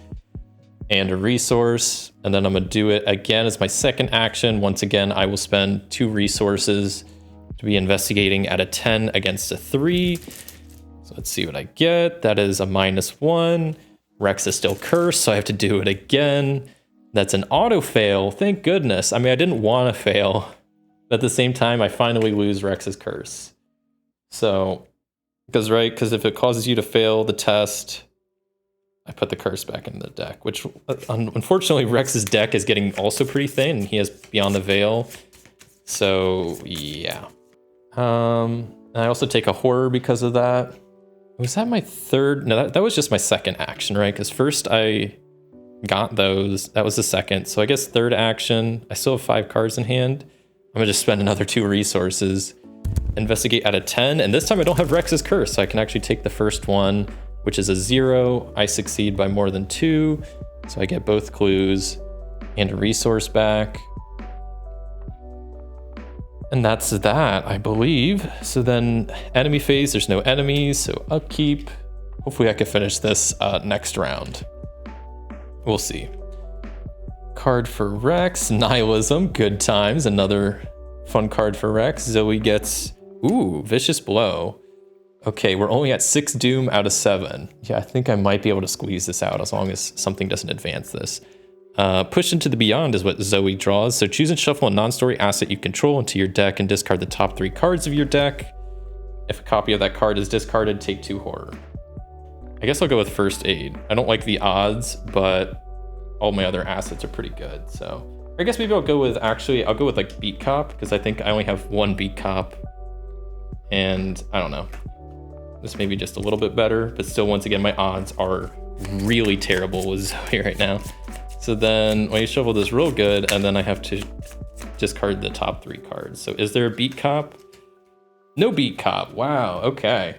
and a resource, and then I'm gonna do it again as my second action. Once again, I will spend 2 resources to be investigating at a 10 against a 3. So let's see what I get. That is a -1. Rex is still cursed, so I have to do it again. That's an auto fail, thank goodness. I mean, I didn't want to fail. But at the same time, I finally lose Rex's curse. So, because if it causes you to fail the test, I put the curse back in the deck, which unfortunately Rex's deck is getting also pretty thin, and he has Beyond the Veil. So yeah. And I also take a horror because of that. Was that my third? No, that was just my second action, right? Because first I got those. That was the second. So I guess third action, I still have 5 cards in hand. I'm gonna just spend another 2 resources. Investigate at a 10, and this time I don't have Rex's curse, so I can actually take the first one, which is a 0. I succeed by more than 2, so I get both clues and a resource back. And that's that, I believe. So then enemy phase, there's no enemies, so upkeep. Hopefully I can finish this next round. We'll see. Card for Rex, Nihilism, good times, another fun card for Rex. Zoe gets, ooh, Vicious Blow. Okay, we're only at 6 doom out of 7. Yeah, I think I might be able to squeeze this out as long as something doesn't advance this. Push into the Beyond is what Zoe draws. So choose and shuffle a non-story asset you control into your deck and discard the top 3 cards of your deck. If a copy of that card is discarded, take 2 horror. I guess I'll go with First Aid. I don't like the odds, but all my other assets are pretty good. So I guess maybe I'll go with like Beat Cop, because I think I only have 1 Beat Cop. And I don't know. This may be just a little bit better, but still, once again, my odds are really terrible with Zoe right now. So then when you shuffle this real good, and then I have to discard the top 3 cards. So is there a Beat Cop? No Beat Cop. Wow, okay.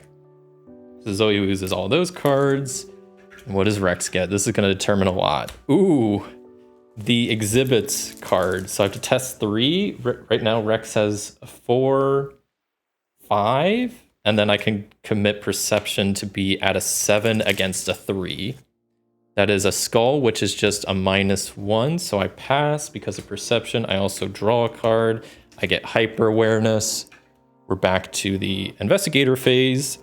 So Zoe loses all those cards. And what does Rex get? This is going to determine a lot. Ooh, the Exhibits card. So I have to test 3. Right now, Rex has 4, 5. And then I can commit Perception to be at a 7 against a 3. That is a Skull, which is just a -1, so I pass because of Perception. I also draw a card. I get Hyper Awareness. We're back to the Investigator phase.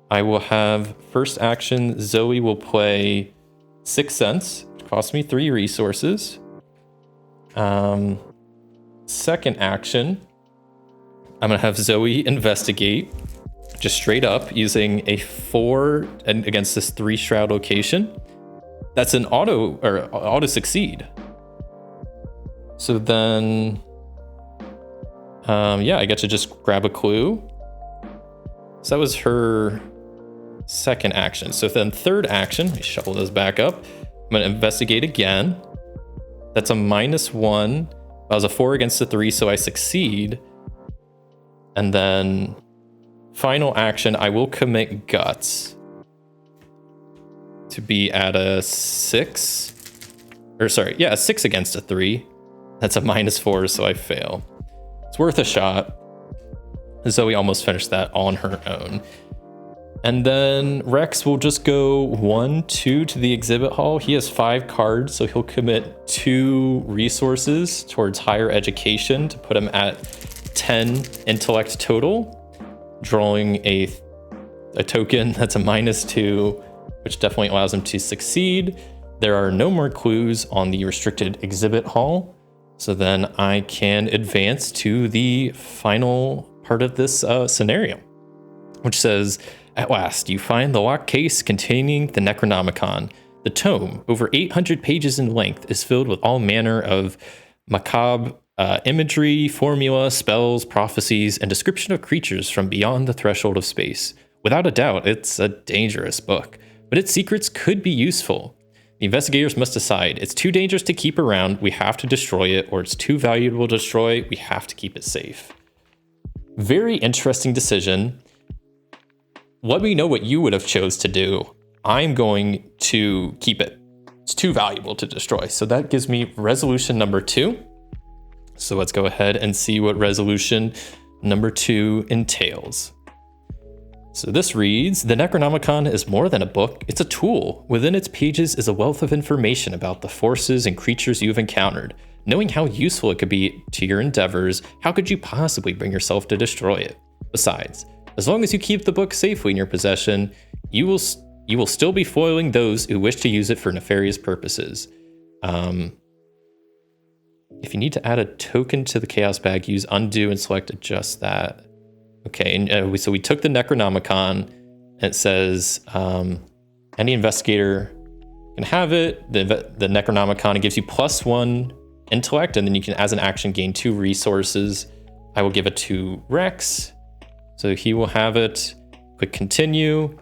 I will have first action. Zoe will play 6 cents, which costs me 3 resources. Second action, I'm gonna have Zoe investigate, just straight up using a 4 and against this 3 shroud location. That's an auto succeed. So then, yeah, I get to just grab a clue. So that was her second action. So then third action, let me shuffle those back up. I'm gonna investigate again. That's a -1. That was a 4 against a 3, so I succeed. And then final action, I will commit Guts to be at a 6. Or sorry, yeah, a 6 against a 3. That's a -4, so I fail. It's worth a shot. Zoe almost finished that on her own. And then Rex will just go 1, 2 to the exhibit hall. He has 5 cards, so he'll commit 2 resources towards higher education to put him at 10 intellect total. Drawing a token that's a -2, which definitely allows him to succeed. There are no more clues on the restricted exhibit hall. So then I can advance to the final part of this scenario, which says, at last, you find the locked case containing the Necronomicon. The tome, over 800 pages in length, is filled with all manner of macabre Imagery, formula, spells, prophecies, and description of creatures from beyond the threshold of space. Without a doubt, it's a dangerous book, but its secrets could be useful. The investigators must decide, it's too dangerous to keep around, we have to destroy it, or it's too valuable to destroy, we have to keep it safe. Very interesting decision. Let me know what you would have chose to do. I'm going to keep it. It's too valuable to destroy. So that gives me resolution number 2. So let's go ahead and see what resolution number 2 entails. So this reads, the Necronomicon is more than a book, it's a tool. Within its pages is a wealth of information about the forces and creatures you've encountered. Knowing how useful it could be to your endeavors, how could you possibly bring yourself to destroy it? Besides, as long as you keep the book safely in your possession, you will still be foiling those who wish to use it for nefarious purposes. If you need to add a token to the chaos bag, use undo and select adjust that. Okay, and so we took the Necronomicon, and it says any investigator can have it. The Necronomicon, it gives you +1 intellect, and then you can, as an action, gain 2 resources. I will give it to Rex, so he will have it. Click continue.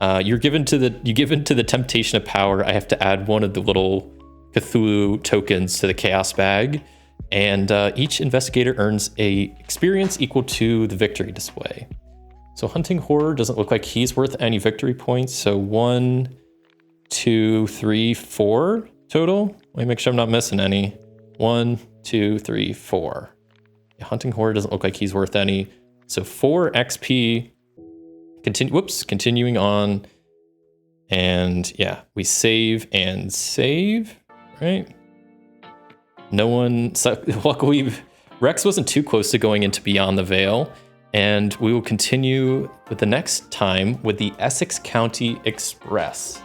You're given to the temptation of power. I have to add one of the little Cthulhu tokens to the chaos bag. And each investigator earns a experience equal to the victory display. So hunting horror doesn't look like he's worth any victory points. So 1, 2, 3, 4 total. Let me make sure I'm not missing any. 1, 2, 3, 4. Yeah, hunting horror doesn't look like he's worth any. So 4 XP. Continuing on. And yeah, we save and save, right? No one, so luckily, Rex wasn't too close to going into Beyond the Veil, and we will continue with the next time with the Essex County Express.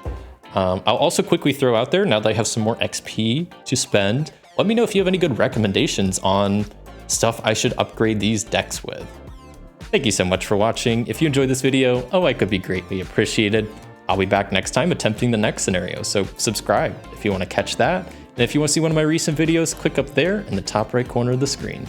I'll also quickly throw out there, now that I have some more XP to spend, let me know if you have any good recommendations on stuff I should upgrade these decks with. Thank you so much for watching. If you enjoyed this video, a like would be greatly appreciated. I'll be back next time attempting the next scenario, so subscribe if you want to catch that. And if you want to see one of my recent videos, click up there in the top right corner of the screen.